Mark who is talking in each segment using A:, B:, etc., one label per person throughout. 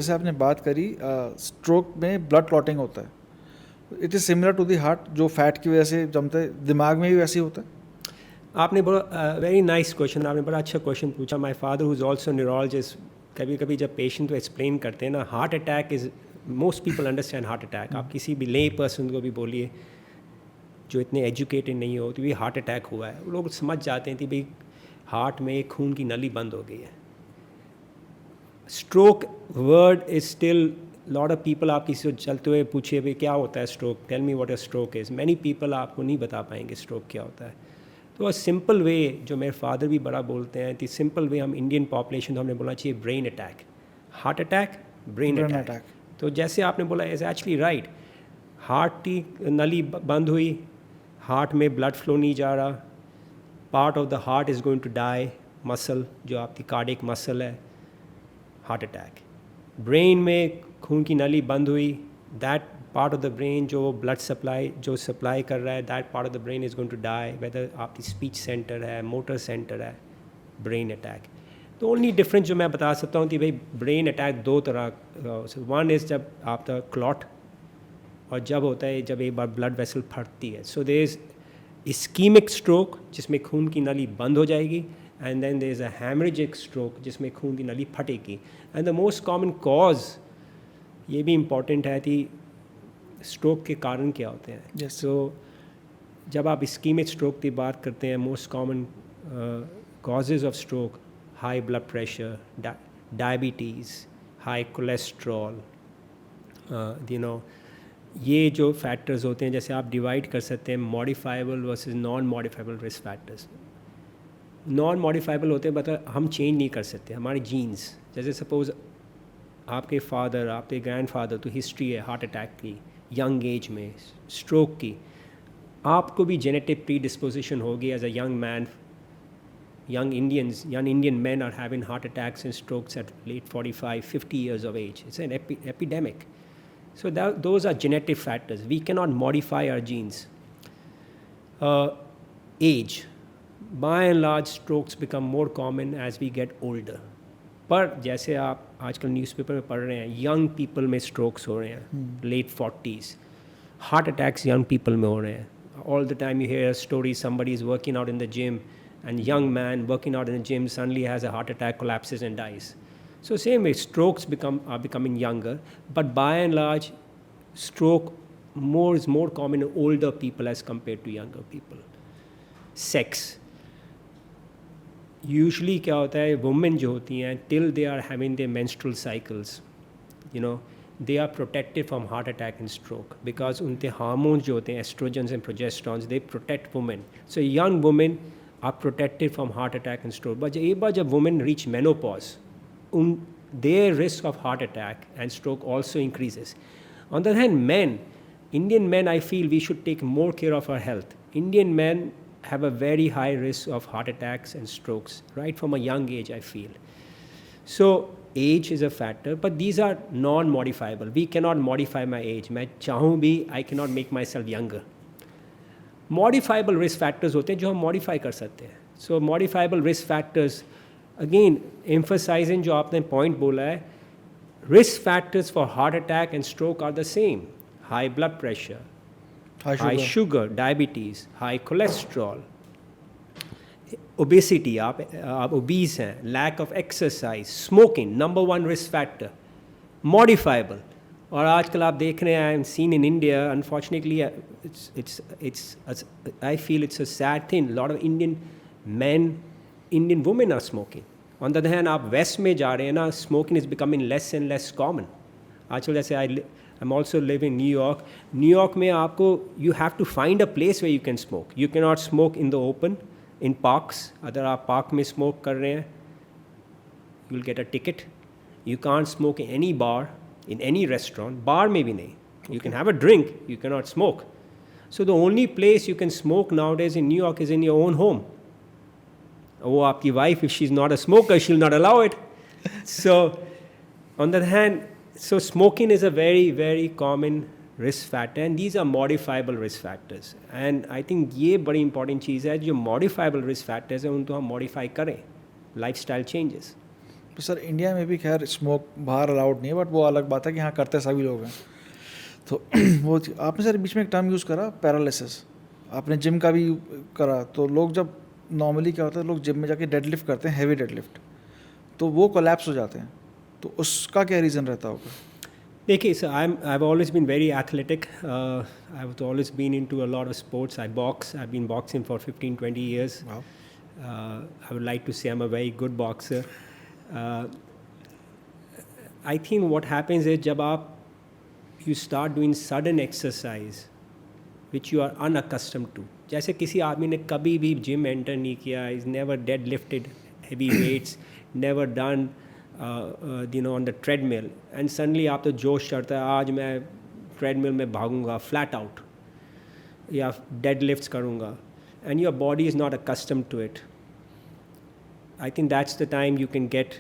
A: जैसे आपने बात करी स्ट्रोक में ब्लड क्लॉटिंग होता है, it is similar to the heart, जो फैट की वजह से जमता है, दिमाग में भी वैसे ही होता है?
B: आपने बड़ा वेरी नाइस क्वेश्चन, आपने बड़ा अच्छा क्वेश्चन पूछा. My father who is also neurologist, कभी कभी जब पेशेंट को एक्सप्लेन करते हैं ना, heart attack is, most people understand heart attack. आप किसी भी ले पर्सन को भी बोलिए जो इतने एजुकेटेड नहीं हो तो भी हार्ट अटैक हुआ है, वो लोग समझ जाते हैं कि भाई हार्ट में खून की नली बंद हो गई है. Stroke word is still, lot of people, आप किसी को चलते हुए पूछिए भाई क्या होता है stroke, tell me what a stroke is, many people आपको नहीं बता पाएंगे स्ट्रोक क्या होता है. तो सिंपल वे जो मेरे फादर भी बड़ा बोलते हैं, कि सिंपल वे हम इंडियन पॉपुलेशन, तो हमने बोलना चाहिए brain attack. Heart attack, brain attack. तो जैसे आपने बोला इज़ एक्चुअली राइट, हार्ट की नली बंद हुई, हार्ट में ब्लड फ्लो नहीं जा रहा, part of the heart is going to die, muscle जो आपकी कार्डियक मसल है, हार्ट अटैक. ब्रेन में खून की नली बंद हुई, that part of the brain जो ब्लड सप्लाई जो सप्लाई कर रहा है, that part of the brain is going to die, whether आपकी स्पीच सेंटर है, मोटर सेंटर है, ब्रेन अटैक. तो ओनली डिफरेंस जो मैं बता सकता हूँ कि भाई ब्रेन अटैक दो तरह, वन इज़ जब आपका क्लॉट, और जब होता है जब एक बार ब्लड वेसल फटती है. So there is ischemic stroke जिसमें खून की नली बंद हो जाएगी, and then there is a hemorrhagic stroke जिसमें खून की नली फटेगी. And the most common cause, ये भी इम्पॉर्टेंट है कि स्ट्रोक के कारण क्या होते हैं. सो जब आप इस्कीमिक स्ट्रोक की बात करते हैं, most common causes of stroke, high blood pressure, diabetes, high cholesterol, you know, ये जो फैक्टर्स होते हैं, जैसे आप डिवाइड कर सकते हैं modifiable versus non modifiable risk factors. Non modifiable होते हैं, मतलब हम चेंज नहीं कर सकते, हमारे जीन्स. जैसे सपोज़ आपके फादर, आपके ग्रैंडफादर, तो हिस्ट्री है हार्ट अटैक की, यंग एज में स्ट्रोक की, आपको भी जेनेटिक प्री डिस्पोजिशन होगी as a young man. young Indian men are having heart attacks and strokes at late 45, 50 years of age. It's an epidemic. So those are genetic factors. We cannot modify our genes. Age. By and large, strokes become more common as we get older. पर जैसे आप आजकल newspaper में पढ़ रहे हैं, young people में strokes हो रहे हैं, late 40s. Heart attacks young people में हो रहे हैं. All the time you hear a story, somebody is working out in the gym, and young man working out in the gym suddenly has a heart attack, collapses and dies. So same way, strokes are becoming younger, but by and large, stroke is more common in older people as compared to younger people. Sex. Usually क्या होता है, women जो होती हैं, till they are having their menstrual cycles, you know, they are protected from heart attack and stroke because उनके hormones जो होते हैं, estrogens and progesterones, they protect women. So young women are protected from heart attack and stroke. But एक बार जब women reach menopause, their risk of heart attack and stroke also increases. On the other hand, men, Indian men, I feel we should take more care of our health. Indian men have a very high risk of heart attacks and strokes right from a young age, I feel. So age is a factor, but these are non-modifiable. We cannot modify my age. मैं चाहूँ भी, I cannot make myself younger. Modifiable risk factors होते हैं जो हम modify कर सकते हैं. So modifiable risk factors, again emphasizing जो आपने पॉइंट बोला है, risk factors for heart attack and stroke are the same. High blood pressure, high sugar, diabetes, high cholesterol, obesity, आप ओबीस हैं, lack of exercise, smoking, number 1 risk factor, modifiable. और आजकल आप देख रहे हैं, I am seen in India, unfortunately I feel it's a sad thing, lot of Indian man, Indian women are smoking. On the other hand आप west में जा रहे हैं ना, smoking is becoming less and less common. आजकल जैसे I am also live in New York में आपको, you have to find a place way you can smoke. You can not smoke in the open, in parks. अगर आप park में smoke कर रहे हैं, you will get a ticket. You can't smoke in any bar, in any restaurant, bar में भी नहीं. You can have a drink, you cannot smoke. So the only place you can smoke nowadays in New York is in your own home. वो आपकी wife, if she's not a smoker, she'll not allow it. So on the other hand, so smoking is a very, very common risk factor, and these are modifiable risk factors. And I think ये बड़ी important चीज़ है, जो modifiable risk factors हैं उनको हम modify करें, lifestyle changes.
A: Sir India में भी खैर स्मोक बाहर अलाउड नहीं है, बट वो अलग बात है कि हाँ करते सभी लोग हैं। तो वो आपने सर बीच में एक टर्म यूज़ करा पैरालिसिस, आपने जिम का भी करा। तो लोग जब नॉर्मली क्या होता है, लोग जिम में जाके डेडलिफ्ट करते हैं, हैवी डेडलिफ्ट, तो वो कोलैप्स हो जाते हैं, तो उसका क्या रीज़न रहता होगा?
B: देखिए sir, I have always been very athletic, I have always been into a lot of sports, I box, I have been boxing for 15-20 years.
A: Wow.
B: I would like to say I'm a very good boxer. I think what happens is जब आप you start doing sudden exercise which you are unaccustomed to, जैसे किसी आदमी ने कभी भी gym enter नहीं किया, is never dead lifted heavy weights, never done on the treadmill, and suddenly आप तो जोश चढ़ता है, आज मैं ट्रेडमिल में भागूंगा फ्लैट आउट या डेड लिफ्ट्स करूँगा, and your body is not accustomed to it. I think that's the time you can get,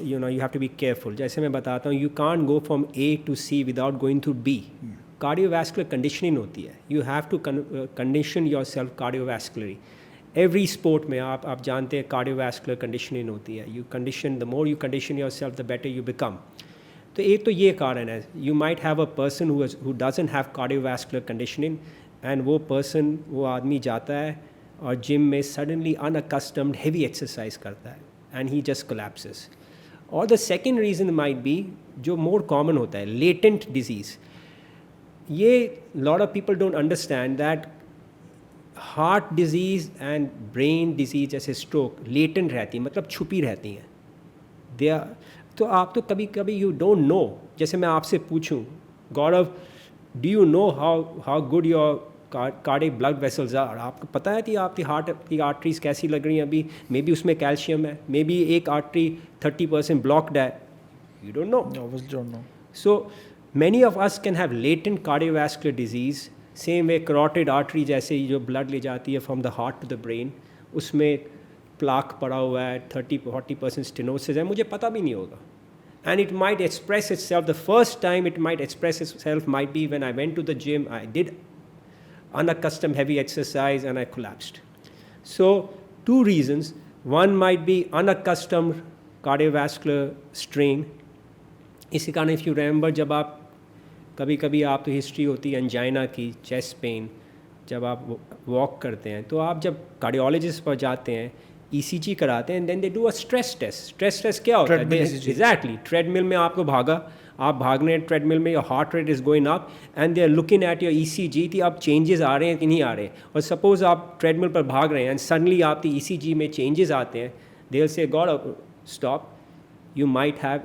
B: you have to be careful. जैसे मैं बताता हूँ, you can't go from A to C without going through B. Cardiovascular conditioning होती है. You have to condition yourself cardiovascularly. Every sport में आप जानते हैं cardiovascular conditioning होती है. You condition, the more you condition yourself, the better you become. तो एक तो ये कारण है. You might have a person who doesn't have cardiovascular conditioning, and वो पर्सन, वो आदमी जाता है और जिम में सडनली अनअकस्टम्ड हेवी एक्सरसाइज करता है एंड ही जस्ट कोलैप्सेस. और the second reason might be, जो मोर कॉमन होता है, लेटेंट डिजीज़. ये lot of people don't understand that heart disease and brain disease जैसे स्ट्रोक लेटेंट रहती है, मतलब छुपी रहती हैं. दे आर, तो आप तो कभी कभी यू डोंट नो. जैसे मैं आपसे पूछूं, Gaurav, do you know how good your cardiac blood vessels are? आपको पता है कि आपकी हार्ट की आर्टरीज कैसी लग रही हैं अभी? मे बी उसमें कैल्शियम है, मे बी एक आर्टरी 30% ब्लॉक्ड है. You don't know. So many of us can have latent cardiovascular disease. Same way carotid artery जैसे ही जो ब्लड ले जाती है from the heart to the brain, उसमें प्लाक पड़ा हुआ है, 30-40% स्टेनोसिस है, मुझे पता भी नहीं होगा. And it might express itself, the first time it might express itself might be when I went to the gym, I did unaccustomed heavy exercise and I collapsed. So, two reasons. One might be unaccustomed cardiovascular strain. इसी कारण if you remember, जब आप कभी कभी आप तो history होती है एंजाइना की, चेस्ट पेन, जब आप वॉक करते हैं तो आप जब कार्डियोलॉजिस्ट पर जाते हैं, ECG कराते हैं, then they do a stress test. Stress test क्या होता है? एग्जैक्टली, ट्रेडमिल में आपको भागा, आप भाग रहे हैं ट्रेडमिल में, your heart rate is going up and they are looking at your ECG कि अब चेंजेस आ रहे हैं कि नहीं आ रहे हैं. और सपोज आप ट्रेडमिल पर भाग रहे हैं एंड सडनली आपकी ECG में चेंजेस आते हैं, they will say god stop, you might have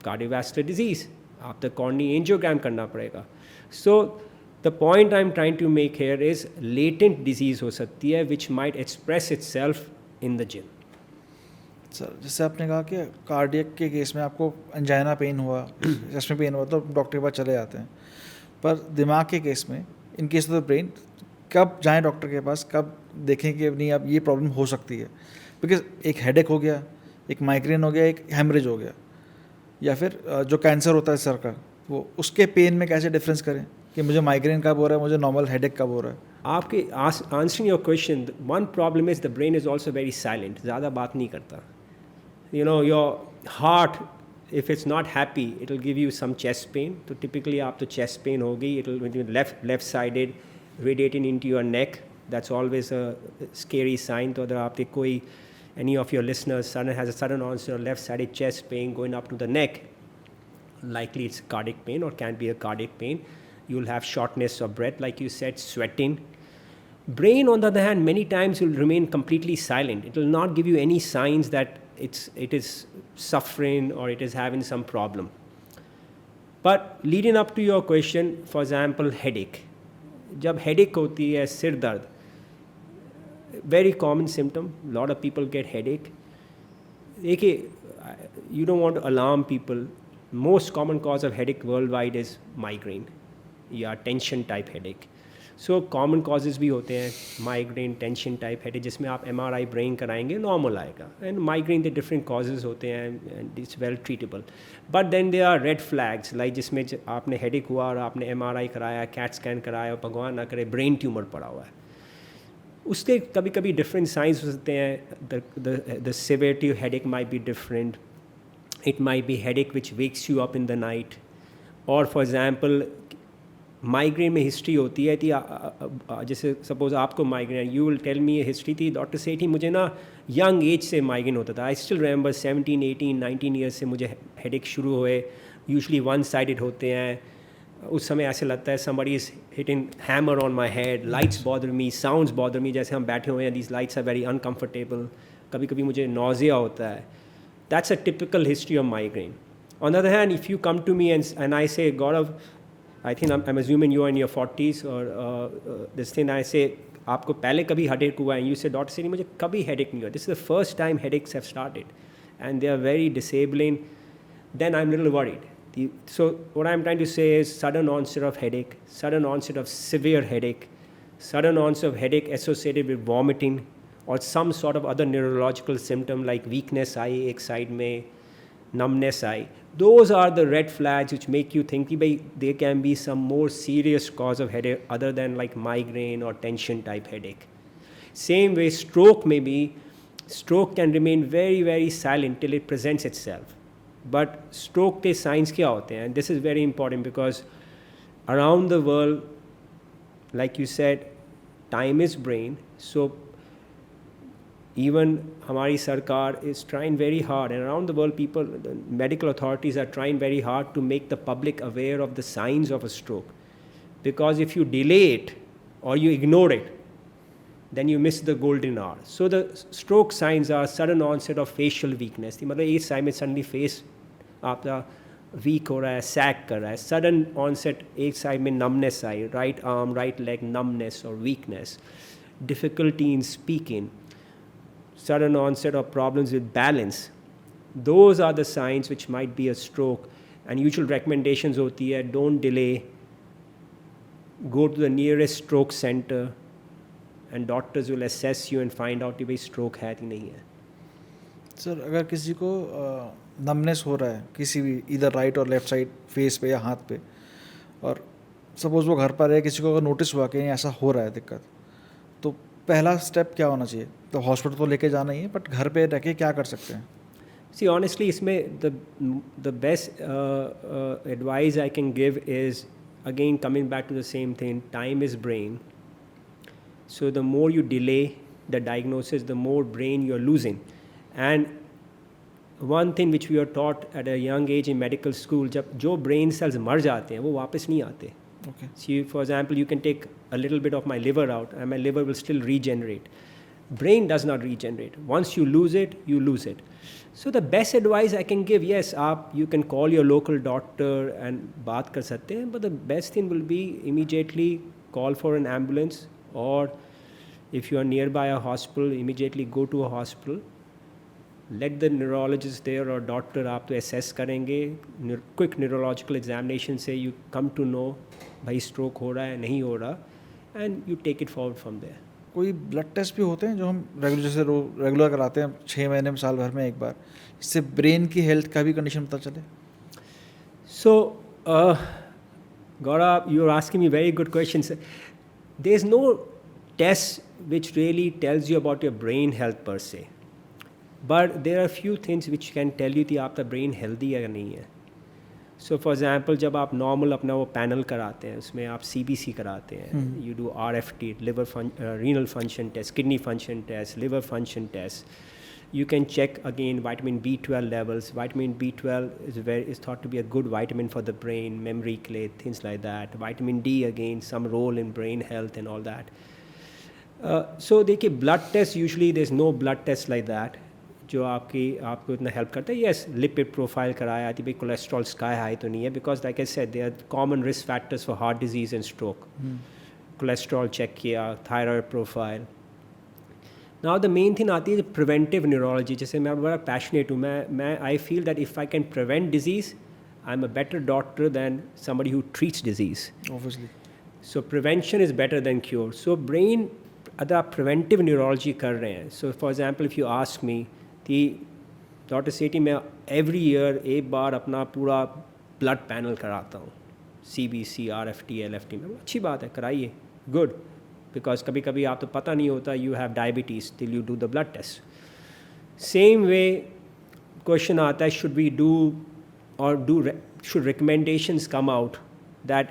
B: cardiovascular disease, आप द कॉर्नी एंजियोग्राम करना पड़ेगा. So the point I am trying to make here is latent disease हो सकती है which might express itself in the gym.
A: Sir जैसे आपने कहा कि कार्डियक के केस में आपको एंजाइना पेन हुआ, चेस्ट में पेन हुआ, तो डॉक्टर के पास चले जाते हैं. पर दिमाग के केस में, in case of the brain, कब जाएं डॉक्टर के पास, कब देखें कि नहीं अब ये प्रॉब्लम हो सकती है? बिकॉज एक हेडेक हो गया, एक माइग्रेन हो गया, एक हेमरेज हो गया, या फिर जो कैंसर होता है सर का, वो उसके पेन में कैसे डिफरेंस करें कि मुझे माइग्रेन कब हो रहा है, मुझे नॉर्मल हेडेक कब हो रहा है?
B: आपके answering your question, one problem is the brain is also very silent, ज़्यादा बात नहीं करता. Your heart, if it's not happy, it will give you some chest pain. तो typically आप तो chest pain होगी, it will be left sided, radiating into your neck. That's always a scary sign. तो अगर आपके कोई any of your listeners has a sudden onset of left sided chest pain going up to the neck, likely it's cardiac pain or can be a cardiac pain. You'll have shortness of breath, like you said, sweating. Brain, on the other hand, many times will remain completely silent. It will not give you any signs that it is suffering or it is having some problem. But leading up to your question, for example, headache. जब headache होती है, सिर दर्द, very common symptom. A lot of people get headache. देखिए, you don't want to alarm people. Most common cause of headache worldwide is migraine या tension type headache. So common causes भी होते हैं, माइग्रेन, टेंशन टाइप हेडेक, जिसमें आप MRI brain कराएंगे, normal आएगा. And migraine के डिफरेंट कॉजेज़ होते हैं and it's well treatable. But then they are red flags, like जिसमें आपने हेडेक हुआ और आपने MRI कराया, कैट स्कैन कराया और भगवान ना करे ब्रेन ट्यूमर पड़ा हुआ है. उसके कभी कभी डिफरेंट साइंस हो सकते हैं. The severity of headache might be different. It might be headache which wakes you up in the night. और फॉर एग्जांपल माइग्रेन में हिस्ट्री होती है थी. जैसे सपोज आपको migraine, you will tell me a history थी, डॉक्टर सेठी मुझे ना यंग एज से माइग्रेन होता था. आई स्टिल रिमेंबर 17, 18, 19 ईयर्स से मुझे हेडेक शुरू हुए. यूजुअली वन साइडेड होते हैं. उस समय ऐसे लगता है somebody is hitting hammer on my head, lights bother me, sounds bother me. जैसे हम बैठे हुए हैं, these lights are very uncomfortable. कभी कभी मुझे nausea होता है. That's a typical history of migraine. On the other hand, if you come to me and I say, Gaurav, I think I'm assuming you are in your 40s or this thing, I say, आपको पहले कभी headache हुआ है? You say, Dr. Seni, मुझे कभी headache नहीं हुआ. This is the first time headaches have started and they are very disabling. Then I'm a little worried. So what I'm trying to say is sudden onset of headache, sudden onset of severe headache, sudden onset of headache associated with vomiting or some sort of other neurological symptom like weakness eye एक side में, numbness eye. Those are the red flags which make you think that there can be some more serious cause of headache other than like migraine or tension type headache. Same way stroke may be, stroke can remain very, very silent till it presents itself. But stroke के signs क्या होते हैं? And this is very important because around the world, like you said, time is brain. So even हमारी सरकार is trying very hard, and around the world people, the medical authorities are trying very hard to make the public aware of the signs of a stroke. Because if you delay it or you ignore it, then you miss the golden hour. So the stroke signs are sudden onset of facial weakness. मतलब एक side में suddenly face आपका weak हो रहा है, sag कर रहा है. Sudden onset एक साइड में numbness I, right arm, right leg numbness or weakness. Difficulty in speaking. Sudden onset of problems with balance. Those are the signs which might be a stroke. And usual recommendations होती है, don't delay. Go to the nearest stroke center. And doctors will assess you and find out कि भाई stroke है कि नहीं है.
A: Sir अगर किसी को नमनेस हो रहा है किसी भी इधर राइट और लेफ्ट साइड फेस पे या हाथ पे, और सपोज वो घर पर है, किसी को अगर नोटिस हुआ कि ऐसा हो रहा है दिक्कत, तो पहला स्टेप क्या होना चाहिए? तो हॉस्पिटल तो लेके जाना ही है, बट घर पे रह के क्या कर सकते हैं?
B: See, honestly, इसमें the best advice I can give is, again coming back to the same thing, time is brain. So the more you delay the diagnosis, the more brain you're losing. And one thing which we are taught at a young age in medical school, जब जो brain cells मर जाते हैं वो वापस नहीं आते.
A: Okay.
B: See, for example, you can take a little bit of my liver out and my liver will still regenerate. Brain does not regenerate. Once you lose it, you lose it. So the best advice I can give, yes, you can call your local doctor and बात कर सकते हैं, but the best thing will be immediately call for an ambulance, or if you are nearby a hospital, immediately go to a hospital. Let the neurologist there or doctor आप तो assess करेंगे. Quick neurological examination से you come to know भाई stroke हो रहा है नहीं हो रहा, and you take it forward from there.
A: कोई ब्लड टेस्ट भी होते हैं जो हम रेगुलर कराते हैं 6 महीने में, साल भर में एक बार, इससे ब्रेन की हेल्थ का भी कंडीशन पता चले?
B: So, Gaurav, you are asking me very good questions. There is no test which really tells you about your brain health per se. But there are few things which can tell you कि आपका brain healthy है या नहीं है. So for example, जब आप normal अपना वो panel कराते हैं, उसमें आप CBC कराते हैं, you do RFT, renal function test, kidney function test, liver function test. You can check again vitamin B12 levels. Vitamin B12 is thought to be a good vitamin for the brain, memory, things like that. Vitamin D again, some role in brain health and all that. So देखिए blood test, usually there's no blood test like that जो आपको इतना help करता है. Yes, lipid profile कराया थी भाई, cholesterol sky high तो नहीं है, because like I said they are common risk factors for heart disease and stroke. Cholesterol check किया, thyroid profile. Now the main thing आती है प्रिवेंटिव न्यूरोलॉजी. जैसे मैं बड़ा पैशनेट हूँ, मैं I feel that if I can prevent disease, I am a better doctor than somebody who treats disease.
A: Obviously.
B: So prevention is better than cure. So brain अगर आप preventive neurology कर रहे हैं, so for example if you ask me कि doctor सेठी मैं every year एक बार अपना पूरा ब्लड पैनल कराता हूँ, CBC, RFT, LFT में. अच्छी बात है, कराइए, गुड. बिकॉज कभी कभी आप तो पता नहीं होता you have diabetes till you do the blood test. Same way question आता है, शुड वी डू और should recommendations come out that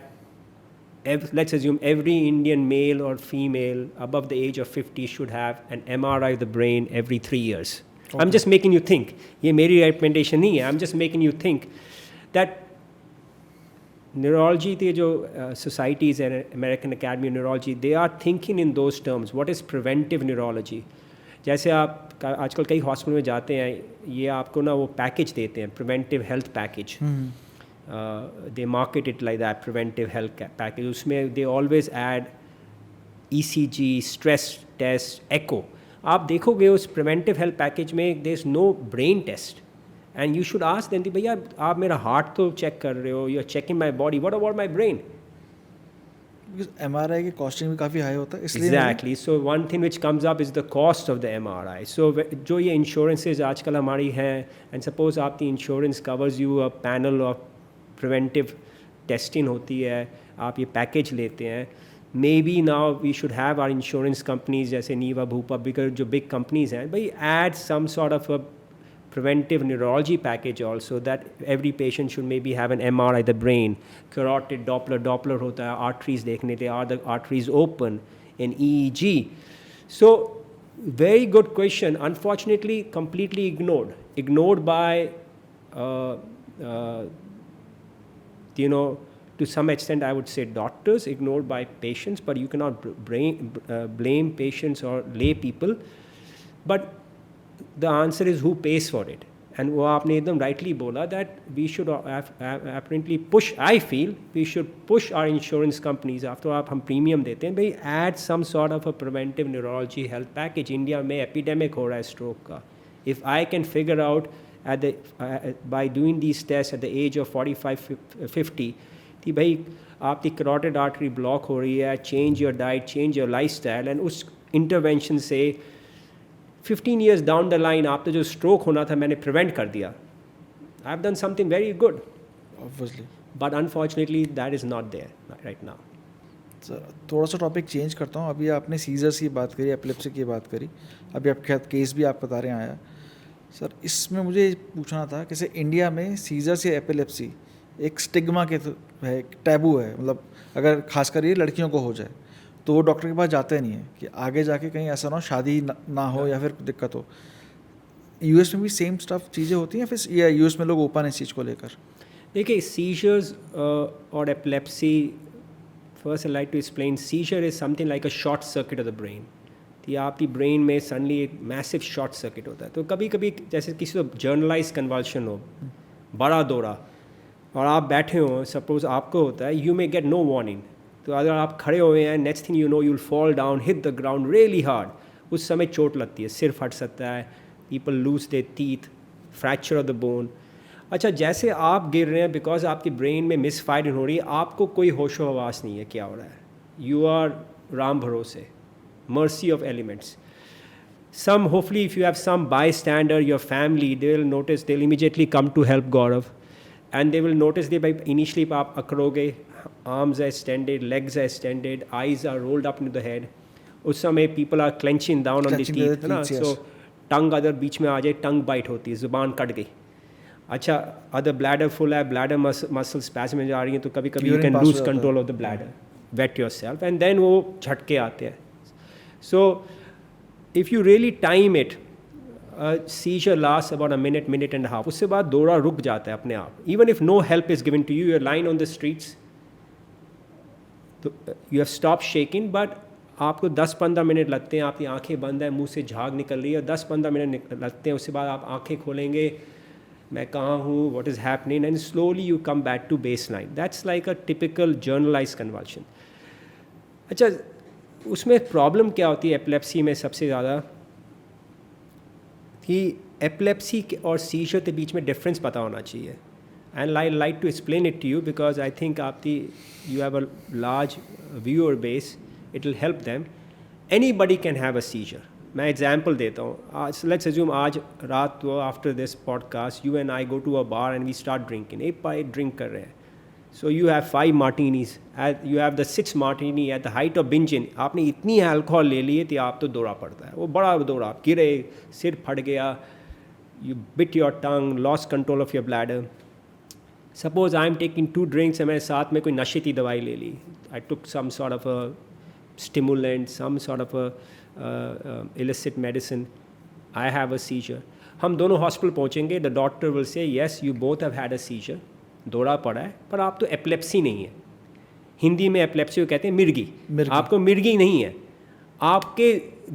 B: let's assume every Indian male or female above the age of 50 should have an MRI of the brain every 3 years. Okay. I'm just making you think. ये मेरी recommendation नहीं है. I'm just making you think that neurology the जो societies and American Academy of Neurology, they are thinking in those terms. What is preventive neurology? जैसे आप आजकल कई hospital में जाते हैं, ये आपको ना वो पैकेज देते हैं, preventive health package. They market it like that, preventive health package. उसमें they always add ECG, stress test, echo. आप देखोगे उस प्रिवेंटिव हेल्थ पैकेज में there is no brain test, and you should ask them भैया आप मेरा heart तो check कर रहे हो, you are checking my body, what about my brain?
A: MRI की कॉस्टिंग भी काफ़ी हाई होता है, इसलिए
B: exactly. So one thing which comes up is the cost of the MRI. So जो ये इंश्योरेंसेज आजकल हमारी हैं, एंड सपोज आपकी insurance covers you a panel of preventive testing होती है, आप ये पैकेज लेते हैं, maybe now we should have our insurance companies जैसे नीवा भूपा, बिकॉज जो बिग कंपनीज हैं, भाई add some sort of a preventive neurology package also, that every patient should maybe have an MRI the brain, carotid Doppler होता है, arteries देखने थे, are the arteries open, in EEG. So very good question, unfortunately completely ignored by you know, to some extent I would say doctors, ignored by patients, but you cannot blame patients or lay people. But the answer is who pays for it. And वो आपने एकदम rightly बोला that we should apparently push, I feel we should push our insurance companies, after आप हम premium देते हैं, भाई add some sort of a preventive neurology health package. India में epidemic हो रहा है stroke का. If I can figure out at the by doing these tests at the age of 45-50 कि भाई आपकी carotid artery block हो रही है, change your diet, change your lifestyle, and उस intervention से 15 years down the line आप तो जो stroke होना था मैंने prevent कर दिया. I've done something very good.
A: Obviously.
B: But unfortunately that is not there right now.
A: थोड़ा सा टॉपिक चेंज करता हूँ. अभी आपने सीजर्स की बात करी, एपिलेप्सी की बात करी, अभी आपके साथ केस भी आप बता रहे हैं आया. सर इसमें मुझे पूछना था, कैसे इंडिया में सीजर्स या एपिलेप्सी एक स्टिग्मा के है, टैबू है, मतलब अगर खासकर ये लड़कियों को हो जाए तो वो डॉक्टर के पास जाते नहीं है कि आगे जाके कहीं ऐसा ना हो शादी ना हो या फिर दिक्कत हो. यूएस में भी सेम स्टफ चीज़ें होती हैं फिर, या यूएस में लोग ओपन है इस चीज़ को लेकर?
B: देखिए सीजर्स और epilepsy, first I like to explain, seizure is something like a short circuit of the brain. कि आपकी ब्रेन में सडनली एक मैसिव शॉर्ट सर्किट होता है. तो कभी कभी जैसे किसी को जर्नलाइज कन्वल्शन हो, बड़ा दौरा, और आप बैठे हो, सपोज आपको होता है, you may get no warning. तो अगर आप खड़े हुए हैं, next thing you know you will fall down, hit the ground really hard. उस समय चोट लगती है, सिर फट सकता है, people lose their teeth, fracture of the bone. अच्छा, जैसे आप गिर रहे हैं, बिकॉज आपकी ब्रेन में मिस फायरिंग हो रही है, आपको कोई होशो हवास नहीं है क्या हो रहा है. यू आर राम भरोसे, mercy of elements. Some, hopefully if you have some bystander, your family, they will notice, they'll immediately come to help Gaurav, and they will notice that by initially आप अकड़ोगे, arms are extended, legs are extended, eyes are rolled up into the head. उस समय people are clenching down on the teeth, है ना. So tongue अगर बीच में आ जाए, tongue bite होती है, जुबान कट गई. अच्छा, अगर bladder full है, bladder muscle spasm में जा रही है, तो कभी कभी you can lose control of the bladder, wet yourself, and then वो झटके आते हैं. So if you really time it, seizure lasts about a minute and a half. उससे बाद दौरा रुक जाता है अपने आप. Even if no help is given to you, you're lying on the streets, you have stopped shaking, but आपको 10-15 minute लगते हैं, आपकी आंखें बंद है, मुंह से झाग निकल रही है, 10-15 मिनट लगते हैं. उसके बाद आप आंखें खोलेंगे, मैं कहाँ हूँ, what is happening, and slowly you come back to baseline. That's like a typical generalized convulsion. अच्छा, उसमें प्रॉब्लम क्या होती है एपिलेप्सी में सबसे ज़्यादा, कि एपिलेप्सी और सीजर के बीच में डिफरेंस पता होना चाहिए. And I like to explain it to you, because I think आपकी you have a large viewer base, it will help them. Anybody can have a seizure. मैं एग्जांपल देता हूँ. आज लेट्स अज्यूम आज रात को after this podcast you and I go to a bar and we start drinking. एक पाई drink कर रहे हैं, So you have 5 martinis, you have the 6th martini at the height of binging. आपने इतनी अल्कोहल ले ली है कि आप तो दौरा पड़ता है, वो बड़ा दौरा, गिरे, सिर फट गया, you bit your tongue, lost control of your bladder. Suppose I am taking 2 drinks, मैंने साथ में कोई नशे की दवाई ले ली, I took some sort of a stimulant, some sort of a illicit medicine, I have a seizure. हम दोनों हॉस्पिटल पहुँचेंगे, the doctor will say yes you both have had a seizure, दौरा पड़ा है, पर आप तो एपिलेप्सी नहीं है. हिंदी में एपिलेप्सी को कहते हैं मिर्गी. आपको मिर्गी नहीं है, आपके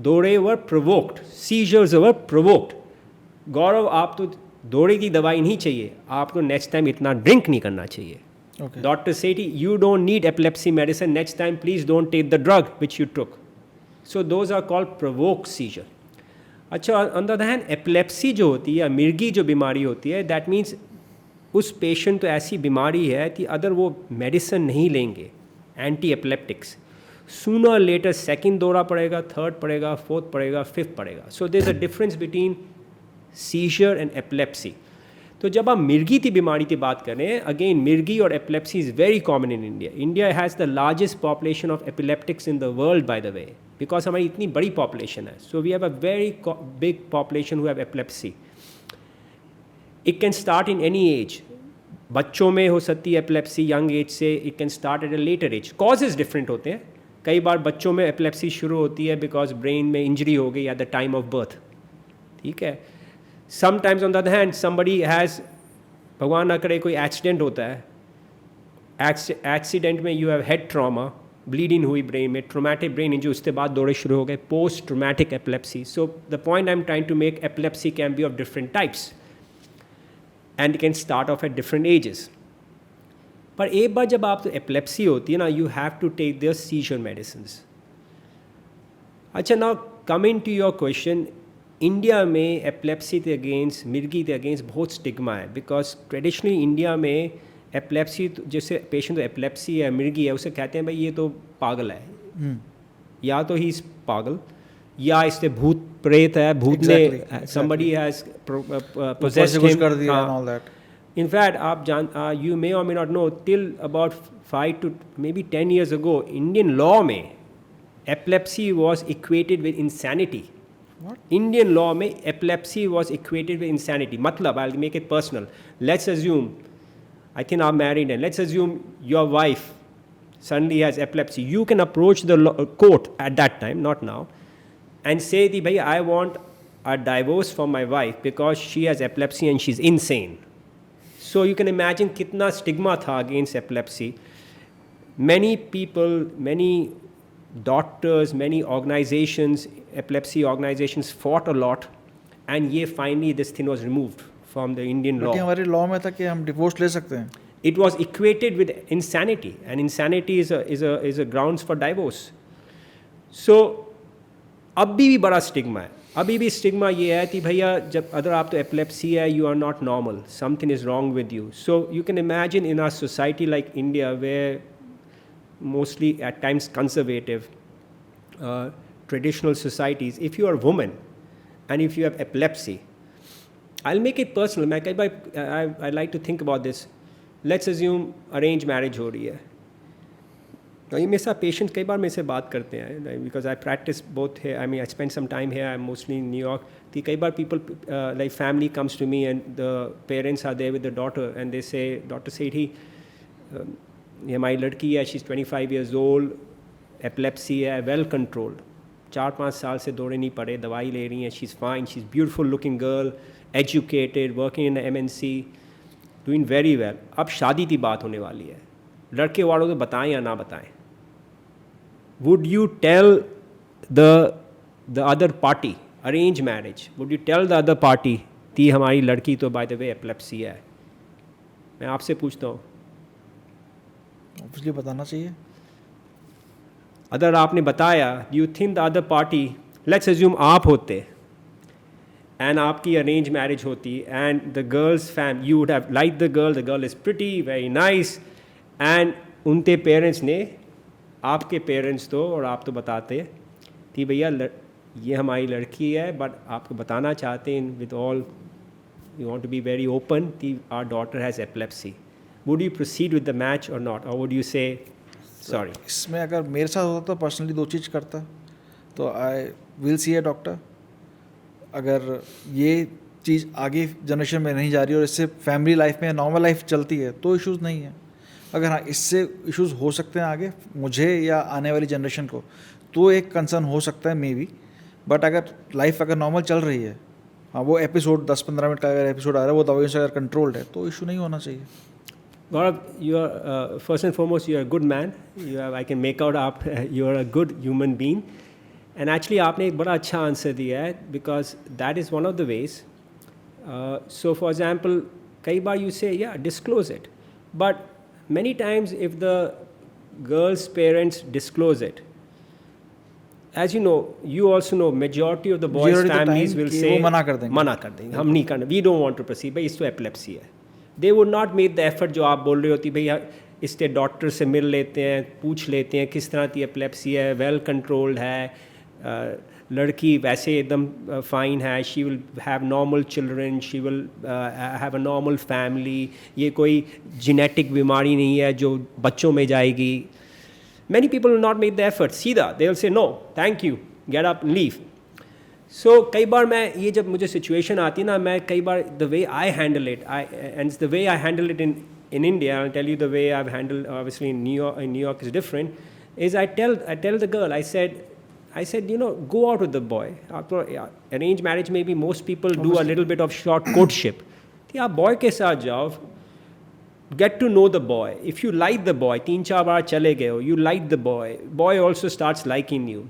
B: दौरे वर प्रोवोक्ड, सीजर्स वर प्रोवोक्ड. गौरव, आप तो दौरे की दवाई नहीं चाहिए, आपको नेक्स्ट टाइम इतना ड्रिंक नहीं करना चाहिए. Doctor Sethi you don't need epilepsy medicine, next time please don't take the drug which you took. So those are called provoked seizure. अच्छा, on the other hand epilepsy जो होती है या मिर्गी जो बीमारी होती है, दैट मीन्स उस पेशेंट तो ऐसी बीमारी है कि अगर वो मेडिसिन नहीं लेंगे, anti epileptics, sooner later second दौरा पड़ेगा, थर्ड पड़ेगा, फोर्थ पड़ेगा, फिफ्थ पड़ेगा. So there is a difference between seizure and epilepsy. तो जब आप मिर्गी की बीमारी की बात करें, अगेन मिर्गी और epilepsy is very common in India. India has the largest population of epileptics in the world by the way, because हमारी इतनी बड़ी पॉपुलेशन है. So we have a very big population who have epilepsy. It can start in any age. बच्चों में हो सकती है epilepsy young age से, it can start at a later age. Causes different होते हैं. कई बार बच्चों में एपिलेप्सी शुरू होती है बिकॉज ब्रेन में इंजरी हो गई at the time of birth. ठीक है. Sometimes on the other hand somebody has, भगवान ना करे कोई एक्सीडेंट होता है, एक्सीडेंट में you have head trauma, bleeding हुई ब्रेन में, ट्रोमैटिक ब्रेन इंजरी, उसके बाद दौरे शुरू हो गए, post traumatic epilepsy. So the point I am trying to make, epilepsy can be of different types and it can start off at different ages. पर एक बार जब आप तो एपिलेप्सी होती है ना, you have to take their seizure medicines. अच्छा, now coming to your question, India में एपिलेप्सी के अगेंस्ट, मिर्गी के अगेंस्ट बहुत स्टिग्मा है, बिकॉज ट्रेडिशनली इंडिया में एपिलेप्सी, जैसे पेशेंट तो एपिलेप्सी है, मिर्गी है, उसे कहते हैं भाई ये तो पागल है, या तो ही पागल, या इससे भूत प्रेत है, भूत ने somebody has possessed him कर दिया and all that. In fact, आप जान, you may or may not know, till about 5 to maybe 10 years ago, Indian law में epilepsy was equated with insanity. What? Indian law में epilepsy was equated with insanity. मतलब, I'll make it personal. Let's assume, I think I'm married, and let's assume your wife suddenly has epilepsy. You can approach the court at that time, not now, and say, bhai, I want a divorce from my wife because she has epilepsy and she's insane. So you can imagine kitna stigma tha against epilepsy. Many people, many doctors, many organizations, epilepsy organizations fought a lot, and finally this thing was removed from the Indian law.
A: हमारे law में था कि हम divorce ले सकते हैं.
B: It was equated with insanity, and insanity is a grounds for divorce. So अभी भी बड़ा स्टिग्मा है. अभी भी स्टिग्मा ये है कि भैया जब अगर आप तो एपिलेप्सी है, you are not normal, something is wrong with you. So you can imagine in our society like India, where mostly at times conservative traditional societies, if you are women and if you have epilepsy, I will make it personal. मैं कई बार I like to think about this. Let's assume arrange marriage हो रही है. ये मेरे साथ patient कई बार मेरे से बात करते हैं, बिकॉज आई प्रैक्टिस बोथ है, I mean I spend some time है, I am mostly in New York. कि कई बार people like family comes to me and the parents are there with the daughter and they say, doctor Sethi ये हमारी लड़की है, she is 25 years old, epilepsy है, well controlled, 4-5 साल से दौड़े नहीं पड़े, दवाई ले रही हैं, she is fine, she is beautiful looking girl, educated, working in MNC, doing very well. अब शादी की बात होने वाली है. लड़के वालों को बताएं या ना बताएं? Would you tell the other party, arrange marriage, would you tell the other party कि हमारी लड़की तो by the way epilepsy है? मैं आपसे पूछता हूँ.
A: Obviously बताना चाहिए.
B: अगर आपने बताया, do you think the other party, let's assume आप होते and आपकी arrange marriage होती and the girl's family, you would have liked the girl is pretty, very nice, and उनके parents ने, आपके पेरेंट्स तो, और आप तो बताते कि भैया ये हमारी लड़की है, बट आपको बताना चाहते हैं with all, you want to be very open कि our daughter has epilepsy. would you proceed with the match or not, or would you say sorry?
A: इसमें अगर मेरे साथ होता तो पर्सनली 2 चीज़ करता, तो I will see A doctor. अगर ये चीज़ आगे जनरेशन में नहीं जा रही और इससे फैमिली लाइफ में नॉर्मल लाइफ चलती है तो इश्यूज़ नहीं है। अगर हाँ इससे इश्यूज़ हो सकते हैं आगे मुझे या आने वाली जनरेशन को, तो एक कंसर्न हो सकता है मे बी। बट अगर लाइफ अगर नॉर्मल चल रही है, हाँ वो एपिसोड 10-15 मिनट का अगर एपिसोड आ रहा है वो दवाइयों से अगर कंट्रोल्ड है तो इशू नहीं होना चाहिए।
B: Gaurav, you are first and foremost, you are a good man. I can make out you are a good human being. And actually, आपने एक बड़ा अच्छा आंसर दिया है, because that is one of the ways. So, for example, कई बार you say, yeah, disclose it. But many times, if the girl's parents disclose it, as you know, you also know, majority of the boys' families will say,
A: मना कर देंगे,
B: हम नहीं करना, we don't want to proceed, भाई इसको epilepsy है। They would not make the effort जो आप बोल रहे होती, भैया इसके डॉक्टर से मिल लेते हैं, पूछ लेते हैं किस तरह की एपिलेप्सी है, वेल कंट्रोल्ड है, लड़की वैसे एकदम फाइन है, she will have normal children, she will have a normal family, ये कोई जेनेटिक बीमारी नहीं है जो बच्चों में जाएगी। Many people will not make the effort, सीधा they will say no, thank you, get up and leave. So कई बार मैं ये जब मुझे सिचुएशन आती है ना, मैं कई बार the way I handle it, and the way I handle it in India, I'll tell you the way I've handled, obviously in New York is different, is I tell the girl, I said, you know, go out with the boy. Arranged marriage, maybe most people do a little bit of short courtship. कि आप boy के साथ जाओ, get to know the boy. If you like the boy, 3-4 बार चले गए हो, you like the boy also starts liking you.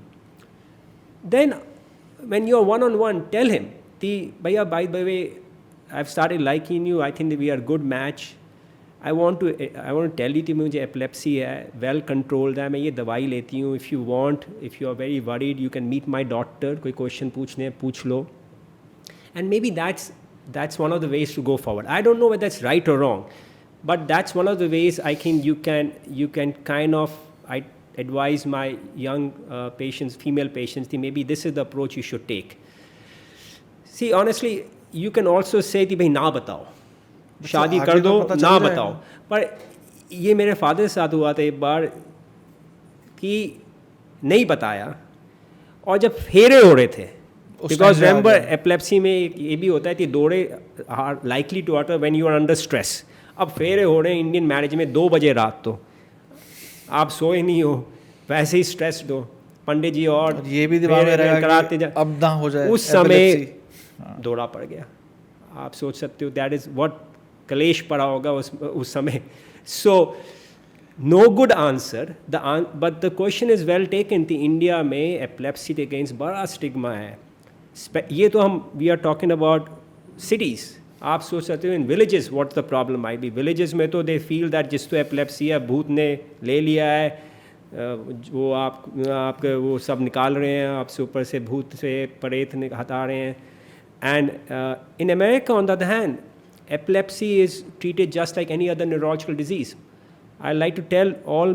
B: Then when you're one-on-one, tell him, Bhaiya, by the way, I've started liking you, I think that we are a good match. I want to tell you कि मुझे epilepsy है, well controlled है, मैं ये दवाई लेती हूँ, if you want, if you are very worried, you can meet my doctor, कोई question पूछने पूछ लो. And maybe that's one of the ways to go forward. I don't know whether that's right or wrong, but that's one of the ways I think you can kind of, I advise my young patients, female patients, that maybe this is the approach you should take. See, honestly, you can also say कि भाई ना बताओ, शादी कर दो, ना बताओ। पर ये मेरे फादर के साथ हुआ था एक बार कि नहीं बताया, और जब फेरे हो रहे थे, बिकॉज रिमेंबर एपिलेप्सी में ये भी होता है कि दौरे are likely to occur when you are under stress. अब फेरे हो रहे हैं इंडियन मैरिज में 2 बजे रात, तो आप सोए नहीं हो, वैसे ही स्ट्रेस्ड हो, पंडित जी और
A: ये भी दिमाग में रहेगा कराते जा, अब ना हो जाए,
B: उस समय दौरा पड़ गया। आप सोच सकते हो दैट इज़ व्हाट कलेश पड़ा होगा उस समय। So no good answer, but the question is well taken. कि इंडिया में एपिलेप्सी के अगेंस्ट बड़ा स्टिग्मा है। ये तो हम we are talking about cities. आप सोच सकते हो in villages what the problem I be. Villages में तो दे फील दैट जिसको एपिलेप्सी है भूत ने ले लिया है, वो आपके वो सब निकाल रहे हैं आपसे, ऊपर से भूत से प्रेत हटा रहे हैं। And in America on the other hand, epilepsy is treated just like any other neurological disease. I like to tell all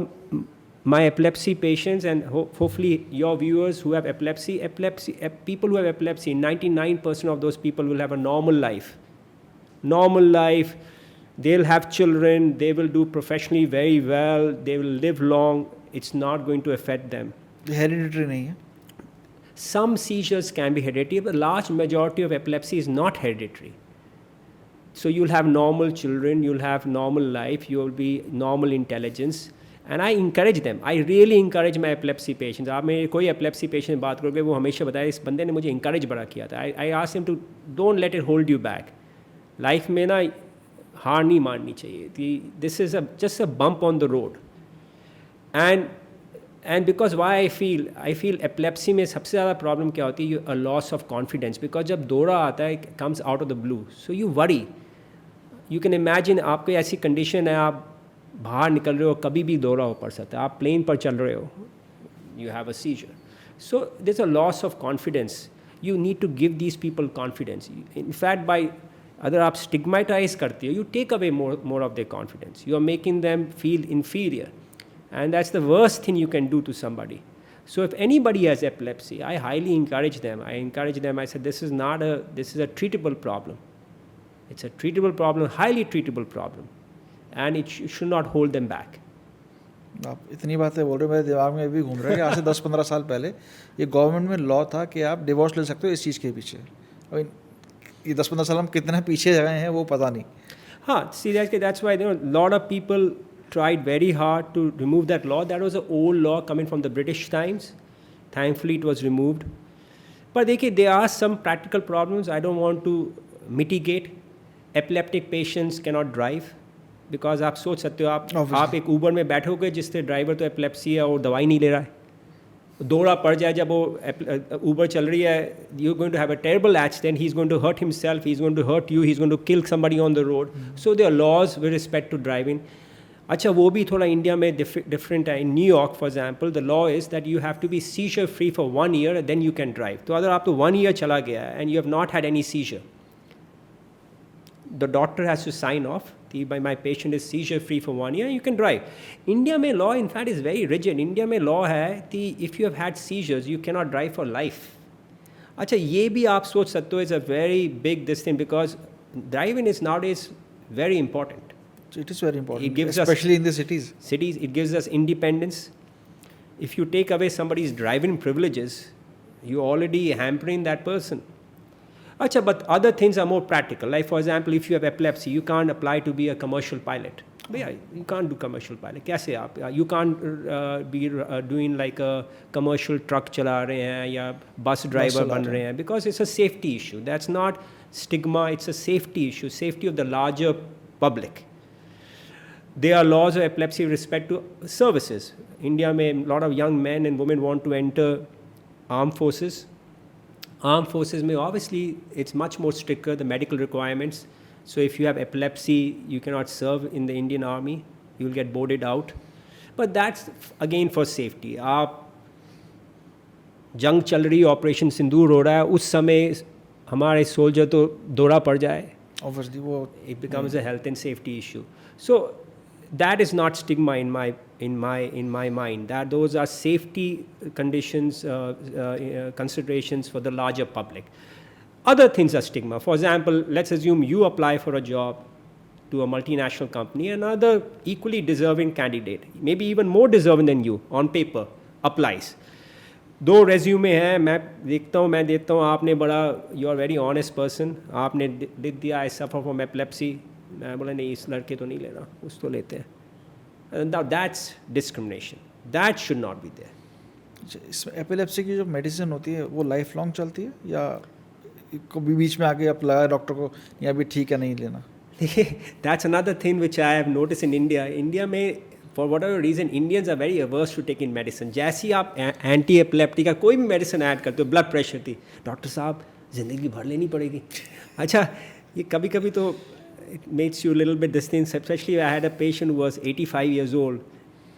B: my epilepsy patients and hopefully your viewers who have epilepsy, people who have epilepsy, 99% of those people will have a normal life. Normal life, they'll have children, they will do professionally very well, they will live long, it's not going to affect them.
A: Hereditary नहीं है?
B: Some seizures can be hereditary, but the large majority of epilepsy is not hereditary. So you'll have normal children, you'll have normal life, you'll be normal intelligence, and I encourage them. I really encourage my epilepsy patients. आप मेरे कोई epilepsy patient बात करोगे वो हमेशा बताए इस बंदे ने मुझे encourage बड़ा किया था. I ask him to don't let it hold you back. Life में ना हार नहीं माननी चाहिए. This is just a bump on the road. And because why I feel epilepsy में सबसे ज़्यादा problem क्या होती है? A loss of confidence. Because जब दौरा आता है, it comes out of the blue, so you worry. You can imagine आपको ऐसी condition है, आप बाहर निकल रहे हो, कभी भी दौरा हो पड़ सकता है, आप plane पर चल रहे हो, you have a seizure. So there's a loss of confidence. You need to give these people confidence. In fact, अगर आप stigmatize करते हो, you take away more of their confidence. You are making them feel inferior. And that's the worst thing you can do to somebody. So if anybody has epilepsy, I highly encourage them. I said, this is a treatable problem. It's a treatable problem, highly treatable problem. and it should not hold them back.
A: आप इतनी बातें बोल रहे हो, मेरे दिमाग में भी घूम रहा है कि आज से 10-15 साल पहले ये गवर्नमेंट में लॉ था कि आप डिवोर्स ले सकते हो इस चीज़ के पीछे. I mean, ये 10-15 साल हम कितने पीछे गए हैं वो पता नहीं.
B: हाँ, see that's why lot of people tried very hard to remove that law. That was an old law coming from the British times. Thankfully it was removed. पर देखिए, there are some practical problems. I don't want to mitigate. Epileptic patients cannot drive because आप सोच सकते हो, आप एक Uber में बैठोगे जिससे ड्राइवर तो एपिलेप्सी है और दवाई नहीं ले रहा है, दौड़ा पड़ जाए जब वो ऊबर चल रही है, you going to have a terrible accident, he is going to hurt himself, he is going to hurt you, he is going to kill somebody on the road. So there are laws with respect to driving. अच्छा, वो भी थोड़ा India में different है. In New York for example, the law is that you have to be seizure free for 1 year, then you can drive. तो अगर आप तो 1 year चला गया है and you have not had any seizure, the doctor has to sign off, my patient is seizure free for 1 year, you can drive. India mein law in fact is very rigid. India mein law hai if you have had seizures you cannot drive for life. अच्छा, ये भी आप सोच सकते हो, is a very big this thing because driving is nowadays very important.
A: It is very important.
B: It gives
A: especially in the cities.
B: It gives us independence. If you take away somebody's driving privileges, you're already hampering that person. Achha, but other things are more practical. Like for example, if you have epilepsy, you can't apply to be a commercial pilot. Yeah, you can't do commercial pilot. कैसे आप? You can't be doing like a commercial truck चला रहे हैं या bus driver बन रहे हैं, because it's a safety issue. That's not stigma. It's a safety issue. Safety of the larger public. There are laws of epilepsy with respect to services. India में a lot of young men and women want to enter armed forces. Armed forces में obviously it's much more stricter, the medical requirements. So if you have epilepsy, you cannot serve in the Indian Army. You will get boarded out. But that's again for safety. आप जंग चल रही, operation सिंदूर हो रहा है, उस समय हमारे सोल्जर तो दौड़ा पड़ जाए,
A: Obviously वो
B: it becomes a health and safety issue. So that is not stigma in my mind. That those are safety conditions, considerations for the larger public. Other things are stigma. For example, let's assume you apply for a job to a multinational company, another equally deserving candidate, maybe even more deserving than you on paper, applies. 2 resume हैं, मैं देता हूँ, आपने बड़ा, you are very honest person, आपने लिख दिया I suffer from epilepsy. मैं बोला नहीं, इस लड़के तो नहीं लेना, उसको लेते हैं. Now that's discrimination. That should not be there.
A: इसमें एपिलेप्सी की जो मेडिसिन होती है वो लाइफ लॉन्ग चलती है या कभी बीच में आके आप लगा डॉक्टर को या भी ठीक है नहीं लेना?
B: That's another thing which I have noticed in India. India में for whatever reason Indians are very averse to taking medicine. जैसे ही आप एंटी एपिलेप्टिक का कोई भी मेडिसिन ऐड करते हो, ब्लड प्रेशर थी, डॉक्टर साहब ज़िंदगी भर लेनी पड़ेगी. अच्छा, ये कभी कभी तो it makes you a little bit this thing. Especially I had a patient who was 85 years old,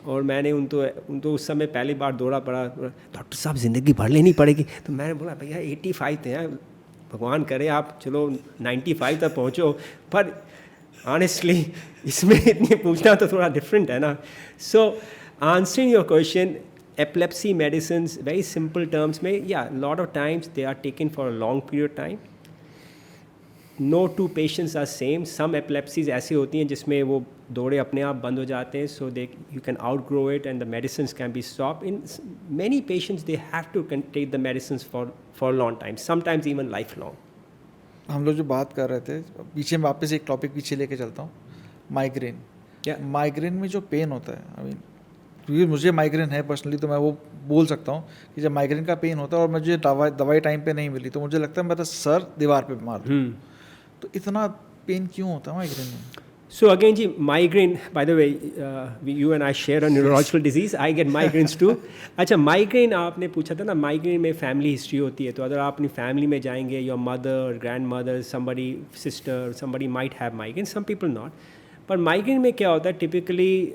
B: और मैंने उनको उस समय पहली बार दौड़ा पड़ा, डॉक्टर साहब ज़िंदगी भर लेनी पड़ेगी. तो मैंने बोला भैया 85 थे, भगवान करे आप चलो 95 तक पहुँचो, पर ऑनेस्टली इसमें इतनी पूछना तो थोड़ा डिफरेंट है ना. So answering your question, epilepsy medicines, very simple terms में, yeah, lot of times they are taken for a long period of time. No two patients are same. Some epilepsies ऐसी होती हैं जिसमें वो दौड़े अपने आप बंद हो जाते हैं, so you can outgrow it and the medicines can be stopped. In many patients they have to take the medicines for a long time, sometimes even lifelong.
A: हम लोग जो बात कर रहे थे, पीछे मैं वापस एक टॉपिक पीछे लेके चलता हूँ, माइग्रेन. माइग्रेन में जो पेन होता है, आई मीन क्योंकि मुझे माइग्रेन है पर्सनली, तो मैं वो बोल सकता हूँ कि जब माइग्रेन का पेन होता है और मुझे दवाई टाइम पे नहीं मिली तो मुझे लगता है मेरा सर दीवार पे मार दूँ. तो इतना पेन क्यों होता है माइग्रेन में?
B: So again ji, migraine, by the way, you and I share a neurological disease. I get migraines too. अच्छा, migraine आपने पूछा था ना, migraine में family history होती है, तो अगर आप अपनी family में जाएंगे, your mother, grandmother, somebody, sister, somebody might have migraine, some people not. पर migraine में क्या होता है, typically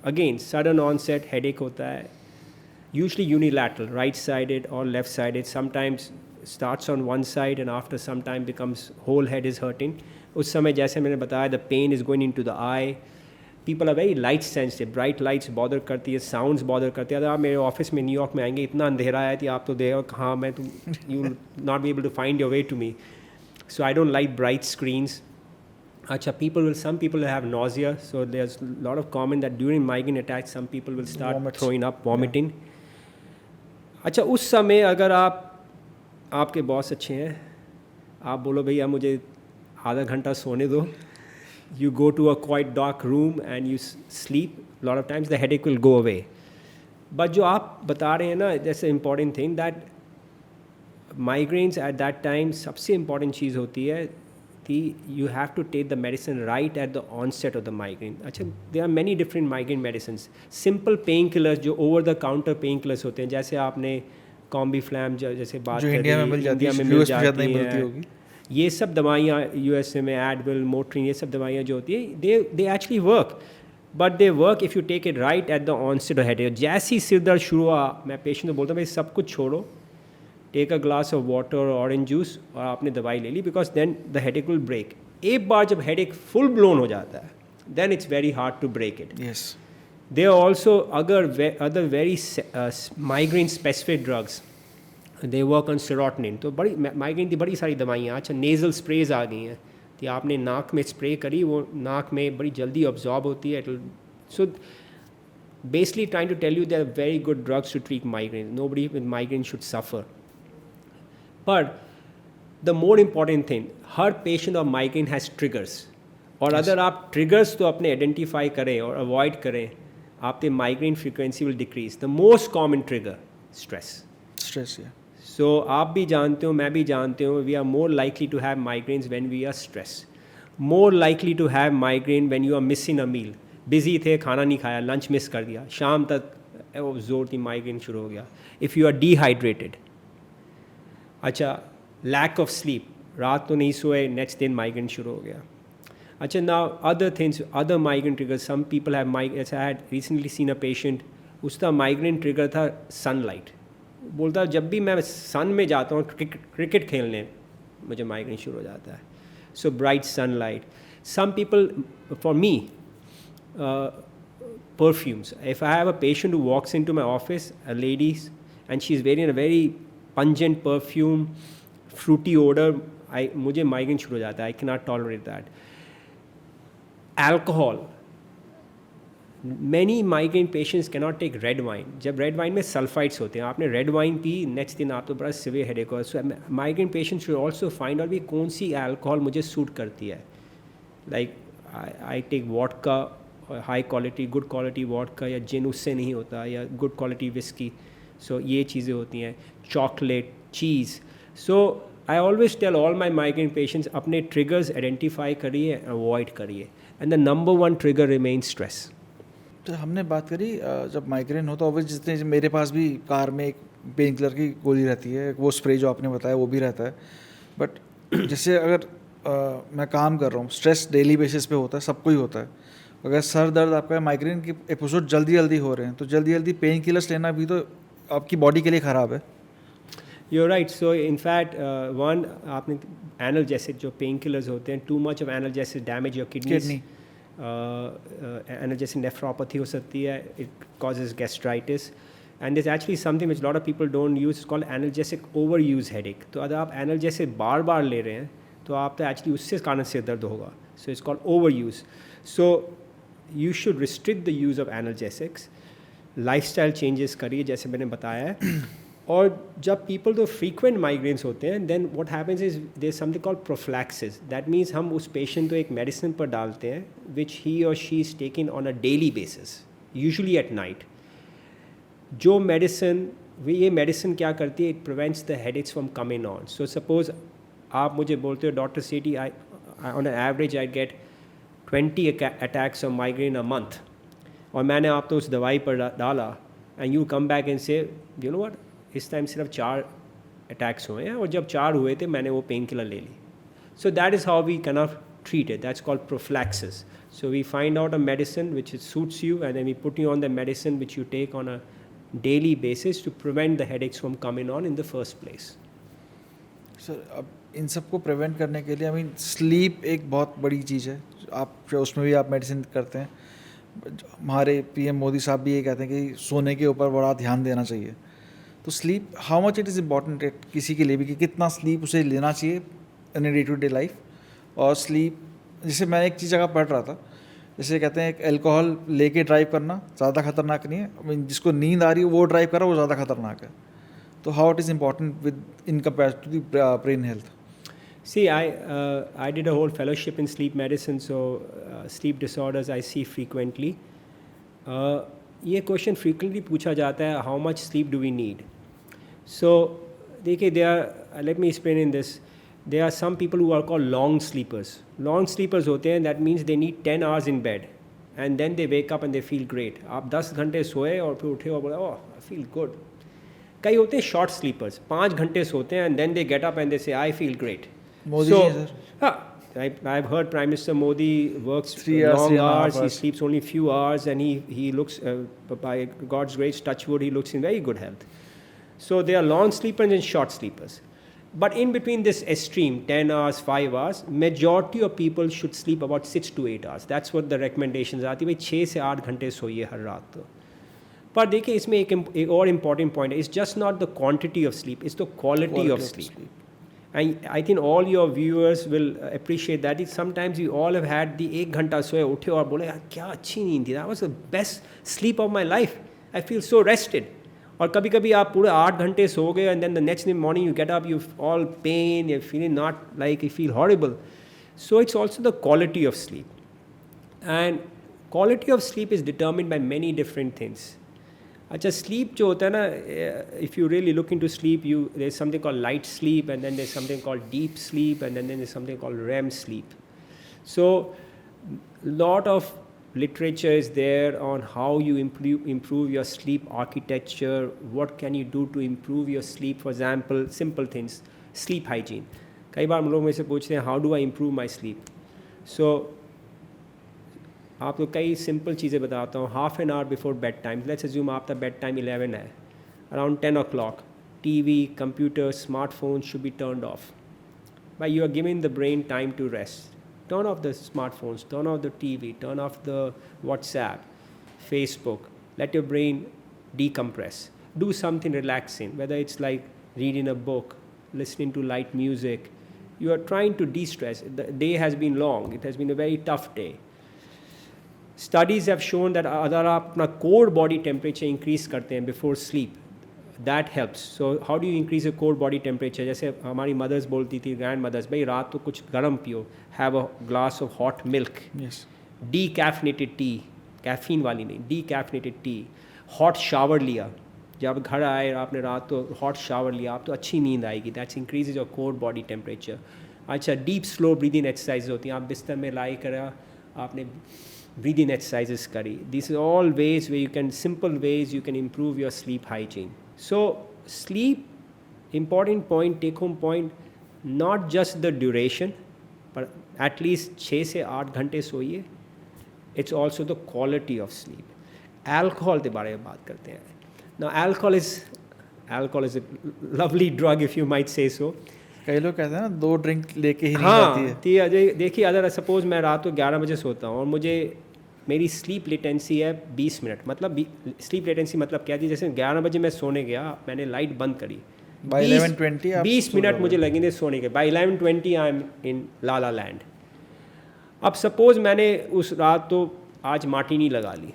B: again sudden onset headache होता है, usually unilateral, right-sided or left-sided. Sometimes starts on one side and after some time becomes whole head is hurting. उस समय जैसे मैंने बताया, the pain is going into the eye. People are very light sensitive. Bright lights bother करती है, sounds bother करती है. अगर आप मेरे ऑफिस में न्यूयॉर्क में आएंगे, इतना अंधेरा है कि आप तो देखो कहाँ मैं, you will not be able to find your way to me. So I don't like bright screens. Acha, some people have nausea, so there's a lot of common that during migraine attacks, some people will start
A: Vomits.
B: throwing up, vomiting. अच्छा, उस समय अगर आपके boss अच्छे हैं, आप बोलो भैया मुझे आधा घंटा सोने दो, you go to a quite dark room and you sleep, a lot of times the headache will go away. But जो आप बता रहे हैं ना, that's an important thing, that migraines at that time सबसे important चीज़ होती है कि you have to take the medicine right at the onset of the migraine. अच्छा, there are many different migraine medicines. Simple painkillers जो over the counter painkillers होते हैं, जैसे आपने कॉम्बीफ्लैम जैसे बात
A: जो इंडिया में मिल जाती है,
B: मिल
A: US में शायद
B: जाती
A: नहीं मिलती
B: हैं,
A: होगी।
B: ये सब दवाइयाँ यूएसए में एडविल, मोट्रिन, ये सब दवाइयाँ जो होती है they actually work, but they work if you take it right at the onset of headache. जैसे ही सिर दर्द शुरू हुआ, मैं पेशेंट को बोलता हूँ भाई सब कुछ छोड़ो, take a glass of water और ऑरेंज जूस, और आपने दवाई ले ली, because then the headache will break. एक बार जब हेडेक फुल ब्लोन हो जाता है, then it's very hard to break it.
A: Yes,
B: they are also other very migraine specific drugs, they work on serotonin. तो बड़ी माइग्रेन की बड़ी सारी दवाइयाँ. अच्छा, नेज़ल स्प्रेज आ गई हैं कि आपने नाक में स्प्रे करी, वो नाक में बड़ी जल्दी ऑब्जॉर्ब होती है. So basically trying to tell you they are very good drugs to treat migraine. Nobody with migraine should suffer. But the more important thing, हर patient of migraine has triggers, और अगर आप ट्रिगर्स तो अपने identify करें और avoid करें, आपके migraine frequency will decrease. The most common trigger stress.
A: Stress. या
B: सो आप भी जानते हो, मैं भी जानते हो, we are more likely to have migraines when we are stress, more likely to have migraine when you are missing a meal. Busy थे, खाना नहीं खाया, लंच मिस कर दिया, शाम तक वो जोर थी, माइग्रेन शुरू हो गया. इफ़ यू आर डिहाइड्रेटेड, अच्छा, लैक ऑफ स्लीप, रात तो नहीं सोए, नेक्स्ट दिन माइग्रेन शुरू हो गया. अच्छा, now other things, other migraine trigger, some people have I had recently seen a patient, उसका माइग्रेन ट्रिगर था सनलाइट. बोलता जब भी मैं सन में जाता हूँ क्रिकेट खेलने, मुझे माइग्रेन शुरू हो जाता है. So bright sunlight. Some people, for me, perfumes. If I have a patient who walks into my office, a lady, and she's wearing a very pungent perfume, fruity odor, मुझे migraine शुरू हो जाता है. I cannot tolerate that. Alcohol. Many migraine patients cannot take red wine. जब red wine में sulfites होते हैं, आपने red wine पी, next दिन आपको बड़ा severe headache हो. So migraine patients should also find out भी कौन सी alcohol मुझे suit करती है. Like I take vodka, high quality, good quality vodka, या जिन उससे नहीं होता, या गुड क्वालिटी विस्की. सो ये चीज़ें होती हैं. Chocolate, cheese. So I always tell all my migraine patients, अपने ट्रिगर्स आइडेंटिफाई करिए, अवॉइड करिए, and the number one trigger remain stress.
A: तो हमने बात करी जब माइग्रेन हो तो ऑब्वियस, जितने मेरे पास भी कार में एक पेन किलर की गोली रहती है, वो स्प्रे जो आपने बताया वो भी रहता है. बट जैसे अगर मैं काम कर रहा हूँ, स्ट्रेस डेली बेसिस पे होता है, सबको ही होता है. अगर सर दर्द आपका माइग्रेन के एपिसोड जल्दी जल्दी हो रहे हैं, तो जल्दी जल्दी पेन किलर्स लेना भी तो आपकी बॉडी के लिए ख़राब है.
B: You're right. So in fact, one, आपने एनाल्जेसिक जो पेन किलर्स होते हैं, too much of analgesic damage your kidneys. Analgesic nephropathy हो सकती है, it causes gastritis, and this actually something which lot of people don't use, called analgesic over use headache. तो अगर आप एनाल्जेसिक बार बार ले रहे हैं, तो आप तो एक्चुअली उससे कारण से दर्द होगा. So it's called over use. So you should restrict the use of analgesics. Lifestyle changes करिए, जैसे मैंने बताया है. और जब people तो frequent migraines होते हैं, then what happens is there's something called prophylaxis. That means हम उस patient को एक medicine पर डालते हैं which he or she is taking on a daily basis, usually at night. जो medicine, ये medicine क्या करती है? It prevents the headaches from coming on. So suppose आप मुझे बोलते हो, Dr. Sethi, on an average I get 20 attacks of migraine a month, और मैंने आप तो उस दवाई पर डाला, and you come back and say, you know what, इस टाइम सिर्फ 4 अटैक्स हुए हैं, और जब 4 हुए थे मैंने वो पेन किलर ले ली. So that is how we kind of treat it. That's called prophylaxis. So we find out a medicine which suits you, and then we put you on the medicine which you take on a daily basis to prevent the headaches from coming on in the first place.
A: Sir, अब इन सबको prevent करने के लिए, I mean, sleep एक बहुत बड़ी चीज़ है. आप उसमें भी आप मेडिसिन करते हैं. हमारे पीएम मोदी साहब भी ये कहते हैं कि सोने के ऊपर बड़ा ध्यान देना चाहिए. तो sleep, how much it is important किसी के लिए भी, कि कितना स्लीप उसे लेना चाहिए in day to day life, और स्लीप जैसे मैं एक चीज़ जगह पढ़ रहा था, जैसे कहते हैं एक अल्कोहल लेके ड्राइव करना ज़्यादा खतरनाक नहीं है, I mean, जिसको नींद आ रही है वो ड्राइव कर रहा है वो ज़्यादा खतरनाक है. तो how it is important with in compare to the brain health?
B: See, I did a whole fellowship in sleep medicine, so sleep disorders I see frequently. ये क्वेश्चन फ्रीक्वेंटली पूछा जाता है, how much sleep do we need. So देखिए, they are, let me explain in this. There are some people who are called long sleepers. Long sleepers होते हैं, that means they need 10 hours in bed and then they wake up and they feel great. आप 10 घंटे सोए और फिर उठे और बोले, oh, I feel good. कई होते हैं short sleepers, 5 घंटे सोते हैं and then they get up and they say, I feel great.
A: Modi ji, sir.
B: I've heard Prime Minister Modi works
A: 3 hours,
B: long
A: 3.5
B: hours. He
A: hours.
B: sleeps only few hours and he looks, by God's grace, touch wood, he looks in very good health. So there are long sleepers and short sleepers. But in between this extreme, 10 hours, 5 hours, majority of people should sleep about 6 to 8 hours. That's what the recommendations आती है, भाई 6 से 8 घंटे सोइए हर रात तो. पर देखिए, इसमें एक और important point है, it's just not the quantity of sleep, it's the quality of sleep. And I think all your viewers will appreciate that. Sometimes we all have had the 1 घंटा सोए, उठे और बोले, यार क्या अच्छी नींद थी, that was the best sleep of my life, I feel so rested. और कभी कभी आप पूरे 8 घंटे सो गए and then the next morning you get up, you all pain, you're feeling not like, you feel horrible. So it's also the quality of sleep. And quality of sleep is determined by many different things. अच्छा, sleep जो होता है ना, if you really look into sleep, there's something called light sleep and then there's something called deep sleep and then there's something called REM sleep. So lot of literature is there on how you improve your sleep architecture, what can you do to improve your sleep. For example, simple things, sleep hygiene. कई बार हम लोग में से पूछते हैं, how do I improve my sleep? So आपको कई simple चीज़ें बताता हूँ. Half an hour before bed time, let's assume आपका बेड टाइम 11 है, around 10 o'clock, TV, computer, smartphone should be turned off. But you are giving the brain time to rest. Turn off the smartphones, turn off the TV, turn off the WhatsApp, Facebook. Let your brain decompress. Do something relaxing, whether it's like reading a book, listening to light music. You are trying to de-stress. The day has been long. It has been a very tough day. Studies have shown that अगर आप अपना core body temperature increase करते हैं before sleep, that helps. So how do you increase your core body temperature? जैसे हमारी mothers बोलती थी, grandmothers, भाई रात को कुछ गर्म पियो, have a glass of hot milk.
A: Yes.
B: Decaffeinated tea, caffeine वाली नहीं, decaffeinated tea. Hot shower लिया, जब घर आए आपने रात को hot shower लिया, आप तो अच्छी नींद आएगी. That increases your core body temperature. अच्छा, deep slow breathing exercises होती हैं, आप बिस्तर में लाई करा, आपने breathing exercises करी. These are all ways where you can, simple ways you can improve your sleep hygiene. So sleep, important point, take home point, not just the duration, but at least 6 से 8 घंटे सोइए. It's also the quality of sleep. Alcohol के बारे में बात करते हैं. Now alcohol is a lovely drug, if you might say so.
A: कई लोग कहते हैं ना 2 ड्रिंक लेके ही नींद आती है.
B: हाँ, देखिए, अगर सपोज मैं रात को 11 बजे सोता हूँ और मुझे, मेरी स्लीप लेटेंसी है 20 मिनट, मतलब स्लीप लेटेंसी मतलब क्या थी, जैसे 11 बजे मैं सोने गया, मैंने लाइट बंद करी, 20 मिनट मुझे लगेंगे सोने के. By 11:20 I am in la la land. अब सपोज़ मैंने उस रात तो आज मार्टिनी लगा ली,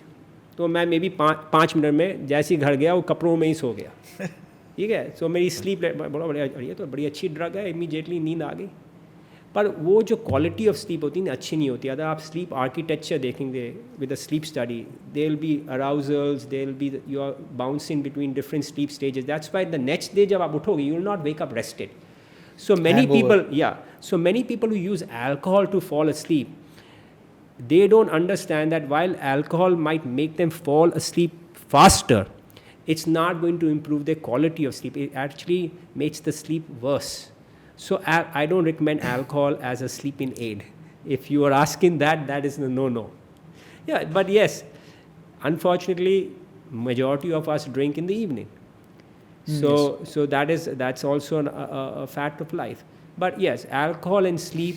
B: तो मैं मे बी 5 मिनट में जैसे ही घर गया वो कपड़ों में ही सो गया. ठीक है, सो मेरी स्लीप बोला, बढ़िया, ये तो बड़ी अच्छी ड्रग है, इमीडिएटली नींद आ गई. पर वो जो क्वालिटी ऑफ स्लीप होती है ना, अच्छी नहीं होती. अगर आप स्लीप आर्किटेक्चर देखेंगे with a sleep study, they will be arousals, they will be, you are bouncing between different sleep stages. That's why the next day जब आप उठोगे, you will not wake up rested. So many people who use alcohol to fall asleep, they don't understand that while alcohol might make them fall asleep faster, it's not going to improve their quality of sleep. It actually makes the sleep worse. So I don't recommend alcohol as a sleeping aid. If you are asking that, that is a no-no. Yeah, but yes, unfortunately, majority of us drink in the evening. So that's also a fact of life. But yes, alcohol and sleep,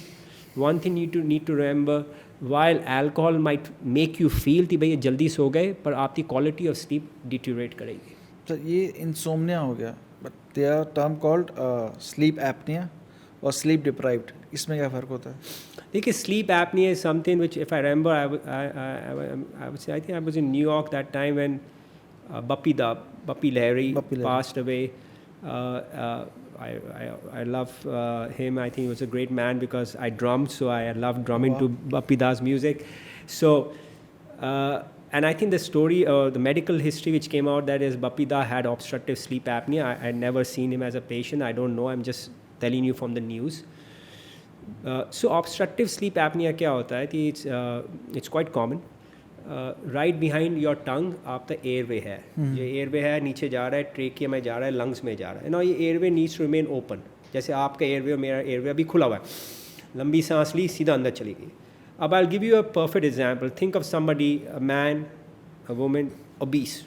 B: one thing you need to remember, while alcohol might make you feel कि भाई ये जल्दी सो गए, पर आपकी quality of sleep deteriorate करेगी.
A: तो ये insomnia हो गया, but there are term called sleep apnea और स्लीप डिप्राइव्ड, इसमें क्या फ़र्क होता है?
B: देखिए, sleep apnoea is something which if I remember I would say I think I was in New York that time when Bappi Lahiri
A: Bappi Lahiri.
B: passed away. I love him. I think he was a great man because I drummed, so I loved drumming to Bappi Da's music. So, and I think the story, the medical history which came out, that is Bappi Da had obstructive sleep apnea. I had never seen him as a patient. I don't know. I'm just telling you from the news. So obstructive sleep apnea क्या होता है कि it's quite common. Right behind your tongue आपका airway है, ये airway है, नीचे जा रहा है, ट्रेकिया में जा रहा है, लंग्स में जा रहा है ना, ये airway needs to remain open. जैसे आपका एयरवे और मेरा एयरवे अभी खुला हुआ है, लंबी सांस ली, सीधा अंदर चली गई. अब I give you a perfect example. Think of somebody, a man, a woman, obese.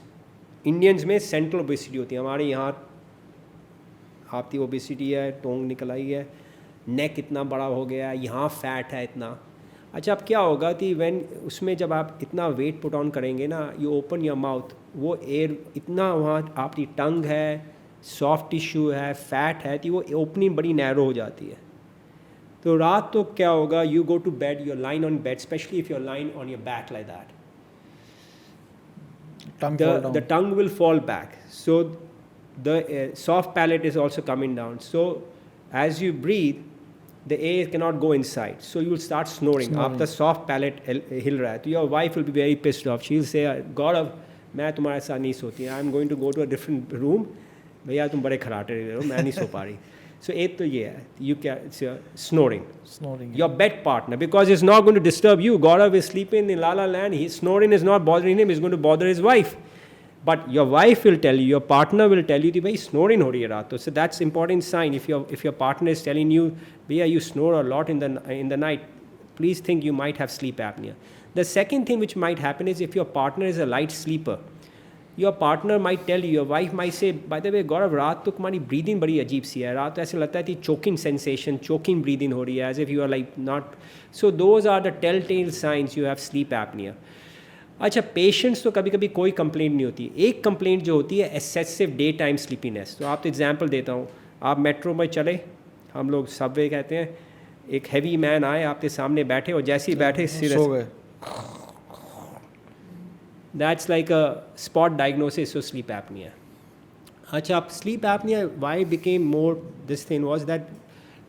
B: Indians में सेंट्रल ओबेसिटी होती है, हमारे यहाँ आपकी ओबेसिटी है, टोंग निकल आई है, नेक इतना बड़ा हो गया है, यहाँ फैट है इतना. अच्छा, अब क्या होगा कि उसमें जब आप इतना वेट पुट ऑन करेंगे ना, यू ओपन योर माउथ, वो एयर इतना, वहाँ आपकी टंग है, सॉफ्ट टिश्यू है, फैट है, तो वो ओपनिंग बड़ी नैरो हो जाती है. तो रात तो क्या होगा, you go to bed, you're lying on bed, especially if you're lying on your back like that, the tongue will fall back. So the soft palate is also coming down. So as you breathe, the air cannot go inside, so you will start snoring. After soft palate हिल रहा है, तो your wife will be very pissed off. She will say, Gaurav, मैं तुम्हारे साथ नहीं सोती, I am going to go to a different room. भैया तुम बड़े खराटे रहे हो, मैं नहीं सो पा रही. So एक तो ये है, you can, it's snoring. Your bed partner, because it's not going to disturb you. Gaurav is sleeping in La La Land, his snoring is not bothering him, it's going to bother his wife. But your wife will tell you, your partner will tell you कि भाई snoring हो रही है रात. So that's important sign. If your partner is telling you, भैया you snore a lot in the night, please think you might have sleep apnea. The second thing which might happen is if your partner is a light sleeper, your partner might tell you, your wife might say, by the way, Gaurav, रात तो तुम्हारी breathing बड़ी अजीब सी है, रात तो ऐसे लगता है कि choking sensation, choking breathing हो रही है, as if you are like not. So those are the telltale signs you have sleep apnea. अच्छा, पेशेंट्स तो कभी कभी कोई कंप्लेंट नहीं होती. एक कंप्लेंट जो होती है एक्सेसिव डे टाइम स्लीपीनेस. तो आप तो एग्जांपल देता हूँ, आप मेट्रो में चले, हम लोग सबवे कहते हैं, एक हैवी मैन आए आपके सामने बैठे और जैसे ही बैठे सो गए. That's like a spot diagnosis of sleep apnoea. अच्छा, आप sleep apnoea why became more this thing was that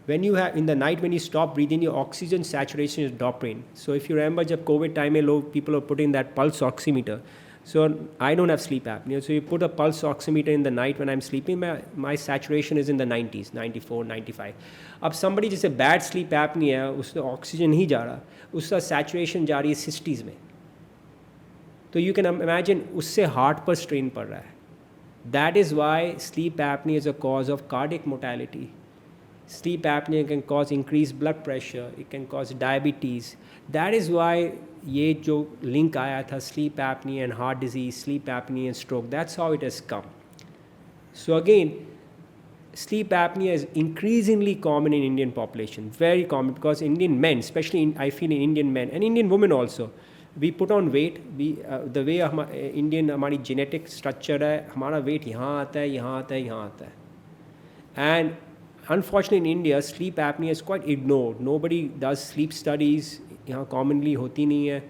B: when you have in the night when you stop breathing, your oxygen saturation is dropping. So if you remember jab COVID time mein people are putting that pulse oximeter. So I don't have sleep apnea, so you put a pulse oximeter in the night when I'm sleeping, my saturation is in the 90s, 94, 95. अब somebody जैसे bad sleep apnea है, उससे oxygen नहीं जा रहा, उसका saturation जा रही है 60s में, तो you can imagine उससे heart पर strain पड़ रहा है. That is why sleep apnea is a cause of cardiac mortality. Sleep apnea can cause increased blood pressure, it can cause diabetes. That is why ये जो link आया था sleep apnea and heart disease, sleep apnea and stroke, that's how it has come. So again, sleep apnea is increasingly common in Indian population, very common, because Indian men, especially I feel in Indian men and Indian women also, we put on weight, the way Indian हमारी genetic structure है, हमारा weight यहाँ आता है, यहाँ आता है, यहाँ आता है. And unfortunately in India, sleep apnea is quite ignored. Nobody does sleep studies. यहाँ commonly होती नहीं है.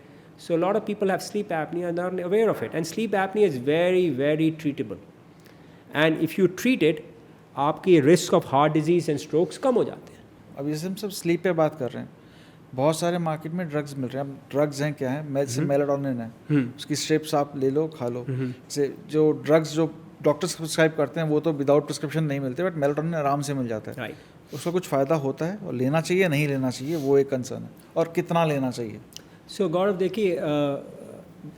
B: So a lot of people have sleep apnea and they're not aware of it. And sleep apnea is very, very treatable. And if you treat it, आपकी risk of heart disease and strokes कम हो जाते हैं.
A: अब जैसे हम सब sleep पे बात कर रहे हैं, बहुत सारे मार्केट में ड्रग्स मिल रहे हैं. अब ड्रग्स हैं क्या है, जैसे मेलाटोनिन है, उसकी स्ट्रिप्स आप ले लो, खा लो. जैसे जो ड्रग्स जो डॉक्टर्स प्रिस्क्राइब करते हैं वो तो विदाउट प्रिस्क्रिप्शन नहीं मिलते, बट मेलाटोनिन आराम से मिल जाता है.
B: Right.
A: उसका कुछ फ़ायदा होता है और लेना चाहिए नहीं लेना चाहिए, वो एक कंसर्न है. और कितना लेना चाहिए?
B: सो गौरव देखिए,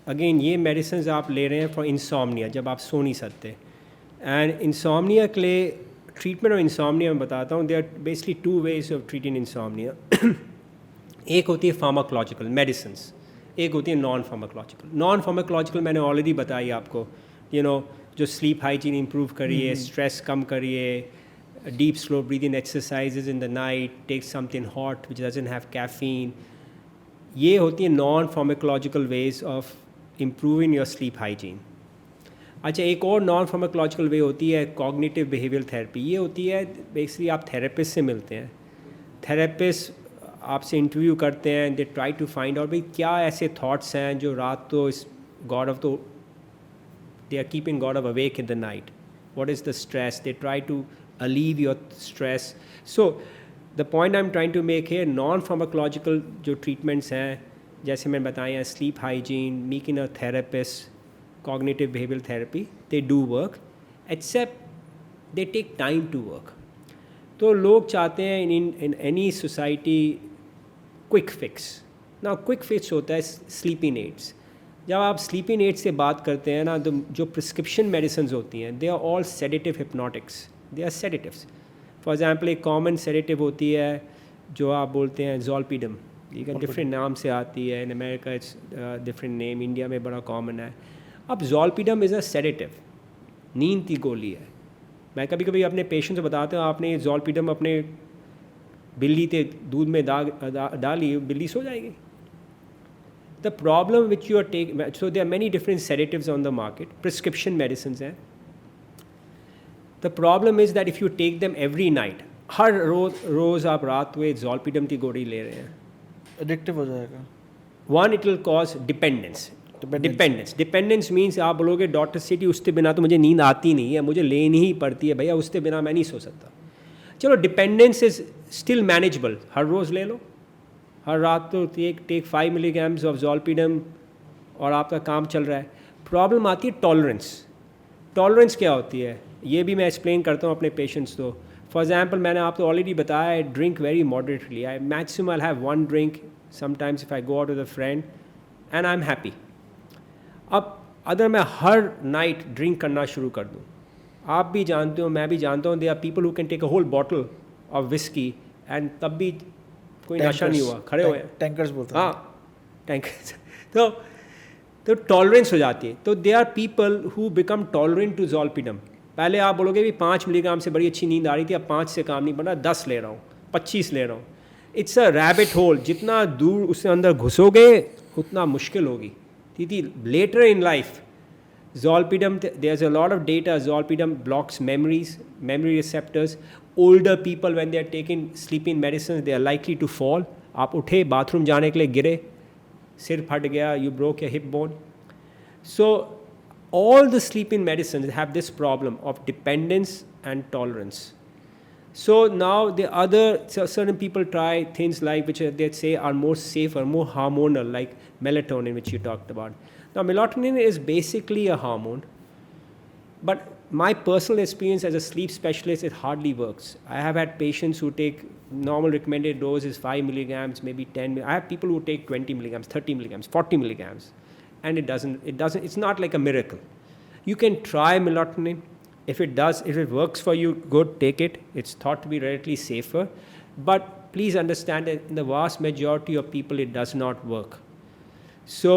B: अगेन ये मेडिसिन आप ले रहे हैं फॉर इंसोम्निया, जब आप सो नहीं सकते. एंड इंसोम्निया के लिए ट्रीटमेंट ऑफ इंसोम्निया मैं बताता हूँ, there are basically 2 ways of treating insomnia. एक होती है फार्माकोलॉजिकल मेडिसिन्स, एक होती है नॉन फार्माकोलॉजिकल. नॉन फार्माकोलॉजिकल मैंने ऑलरेडी बताई आपको, जो स्लीप हाइजीन इंप्रूव करिए, स्ट्रेस कम करिए, deep slow breathing exercises in the night, take something hot which doesn't have caffeine. ये होती है non pharmacological ways of improving your sleep hygiene. अच्छा, एक और नॉन फार्माकोलॉजिकल वे होती है कॉग्निटिव बिहेवियल थेरेपी. ये होती है बेसिकली आप थेरेपिस्ट से मिलते हैं थेरेपिस्ट आपसे इंटरव्यू करते हैं, they try to find out भाई क्या ऐसे थॉट्स हैं जो रात तो इस god of the they are keeping God of awake in the night. What is the stress? They try to alleviate your stress. So the point I'm trying to make here, non-pharmacological जो treatments हैं जैसे मैंने बताया हैं, sleep hygiene, meeting a therapist, cognitive behavioral therapy, they do work, except they take time to work. तो लोग चाहते हैं in any society quick fix. Now quick fix होता है sleeping aids. जब आप स्लीपिंग एड से बात करते हैं ना, तो जो प्रिस्क्रिप्शन मेडिसिन होती हैं they are all sedative hypnotics, they are sedatives. For example एक कॉमन सेडेटिव होती है जो आप बोलते हैं ज़ोलपीडम, ठीक है, डिफरेंट नाम से आती है, in America it's different name, India में बड़ा कॉमन है. अब ज़ोलपीडम इज़ अ सेडेटिव, नींद की गोली है. मैं कभी कभी अपने पेशेंट से बताता हूँ आपने ज़ोलपीडम अपने बिल्ली के दूध में डाली, बिल्ली सो जाएगी. The problem which you are taking, so there are many different sedatives on the market, prescription medicines हैं. The problem is that if you take them every night, हर रोज़ आप रात में ज़ोलपीडम की गोली ले रहे हैं,
A: एडिक्टिव हो जाएगा.
B: One, it will cause dependence. Dependence means आप बोलोगे डॉक्टर से कि उसके बिना तो मुझे नींद आती नहीं है, मुझे लेनी ही पड़ती है भैया, उसके बिना मैं नहीं सो सकता. चलो डिपेंडेंस इज़ स्टिल मैनेजेबल, हर रोज़ ले लो, हर रात तो टेक 5 मिलीग्राम्स ऑफ ज़ोलपीडम और आपका काम चल रहा है. प्रॉब्लम आती है टॉलरेंस. टॉलरेंस क्या होती है ये भी मैं एक्सप्लेन करता हूँ अपने पेशेंट्स को. फॉर एग्जांपल मैंने आपको ऑलरेडी बताया, I drink very moderately, I maximum I have 1 drink sometimes if I go out with a friend and I am happy. अब अगर मैं हर नाइट ड्रिंक करना शुरू कर दूँ, आप भी जानते हो, मैं भी जानता हूँ, they are people who can take a whole bottle of whisky and तब भी कोई नशा नहीं हुआ, खड़े हुए हैं.
A: टैंकर्स बोलते हैं.
B: हाँ, टैंकर्स. तो टॉलरेंस हो जाती है. तो they are people who become tolerant to zolpidem. पहले आप बोलोगे भी 5 मिलीग्राम से बड़ी अच्छी नींद आ रही थी, अब 5 से काम नहीं बन रहा, 10 ले रहा हूँ, 25 ले रहा हूँ. It's a rabbit hole. जितना दूर उससे अंदर घुसोगे उतना मुश्किल होगी. थी later in life zolpidem, there is a lot of data, zolpidem blocks memory receptors. Older people when they are taking sleeping medicines, they are likely to fall. आप उठे बाथरूम जाने के लिए गिरे, सिर फट गया, you broke your hip bone. So all the sleeping medicines have this problem of dependence and tolerance. So now certain people try things like which they say are more safer, more hormonal, like melatonin, which you talked about. Now melatonin is basically a hormone, but my personal experience as a sleep specialist, it hardly works. I have had patients who take normal recommended dose is 5 milligrams, maybe 10. I have people who take 20 milligrams, 30 milligrams, 40 milligrams, and it doesn't. It's not like a miracle. You can try melatonin. If it works for you, good, take it. It's thought to be relatively safer, but please understand that in the vast majority of people, it does not work. So,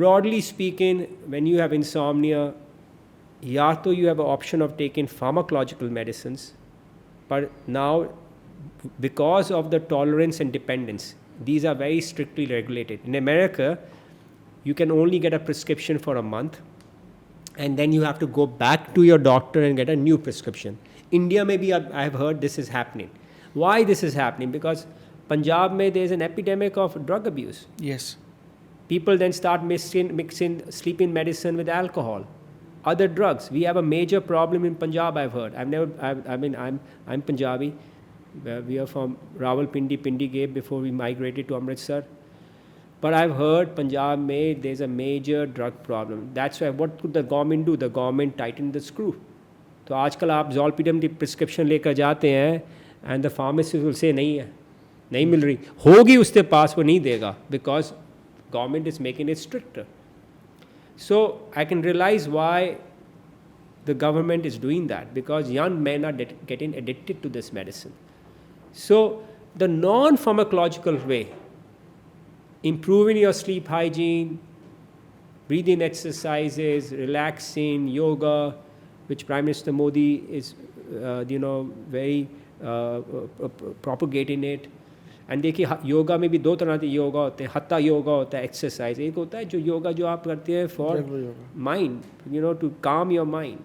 B: broadly speaking, when you have insomnia, या तो you have an option of taking pharmacological medicines, but now because of the tolerance and dependence, these are very strictly regulated. In America, you can only get a prescription for a month, and then you have to go back to your doctor and get a new prescription. India, maybe I have heard this is happening. Why this is happening? Because Punjab, there is an epidemic of drug abuse.
A: Yes.
B: People then start mixing sleeping medicine with alcohol, other drugs. We have a major problem in Punjab, I've heard. I'm Punjabi. We are from Rawalpindi, Pindi Gate before we migrated to Amritsar. But I've heard Punjab there's a major drug problem. That's why what could the government do? The government tightened the screw. तो आजकल आप ज़ोलपीडम की prescription लेकर जाते हैं and the pharmacist will say नहीं मिल रही, होगी उसके पास, वो नहीं देगा, because government is making it stricter. So I can realize why the government is doing that, because young men are getting addicted to this medicine. So the non-pharmacological way, improving your sleep hygiene, breathing exercises, relaxing, yoga, which Prime Minister Modi is, very propagating it. And देखिए योगा में भी 2 तरह के योगा होते हैं. हत्ता योगा होता है, एक्सरसाइज. एक होता है जो योगा जो आप करते हैं for mind, to calm your mind.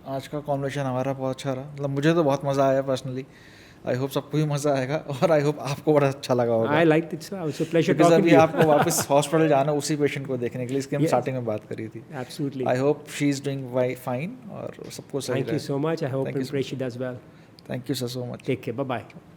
A: आज का कॉन्वर्सेशन हमारा बहुत अच्छा रहा, मतलब मुझे तो बहुत मज़ा आया पर्सनली. आई होप सबको भी मज़ा आएगा और आई होप आपको बड़ा अच्छा लगा होगा।
B: I liked it, sir. It was a pleasure
A: Because
B: talking
A: अभी
B: to you.
A: आपको वापस हॉस्पिटल जाना उसी पेशेंट को देखने के लिए, इसकी हम
B: Yes.
A: स्टार्टिंग में बात करी थी।
B: Absolutely.
A: I hope she is doing fine और सबको सही
B: Thank you
A: रहे।
B: so much. I hope
A: Thank you
B: and
A: so
B: pray she does well.
A: Thank you sir so much.
B: Take care. Bye-bye.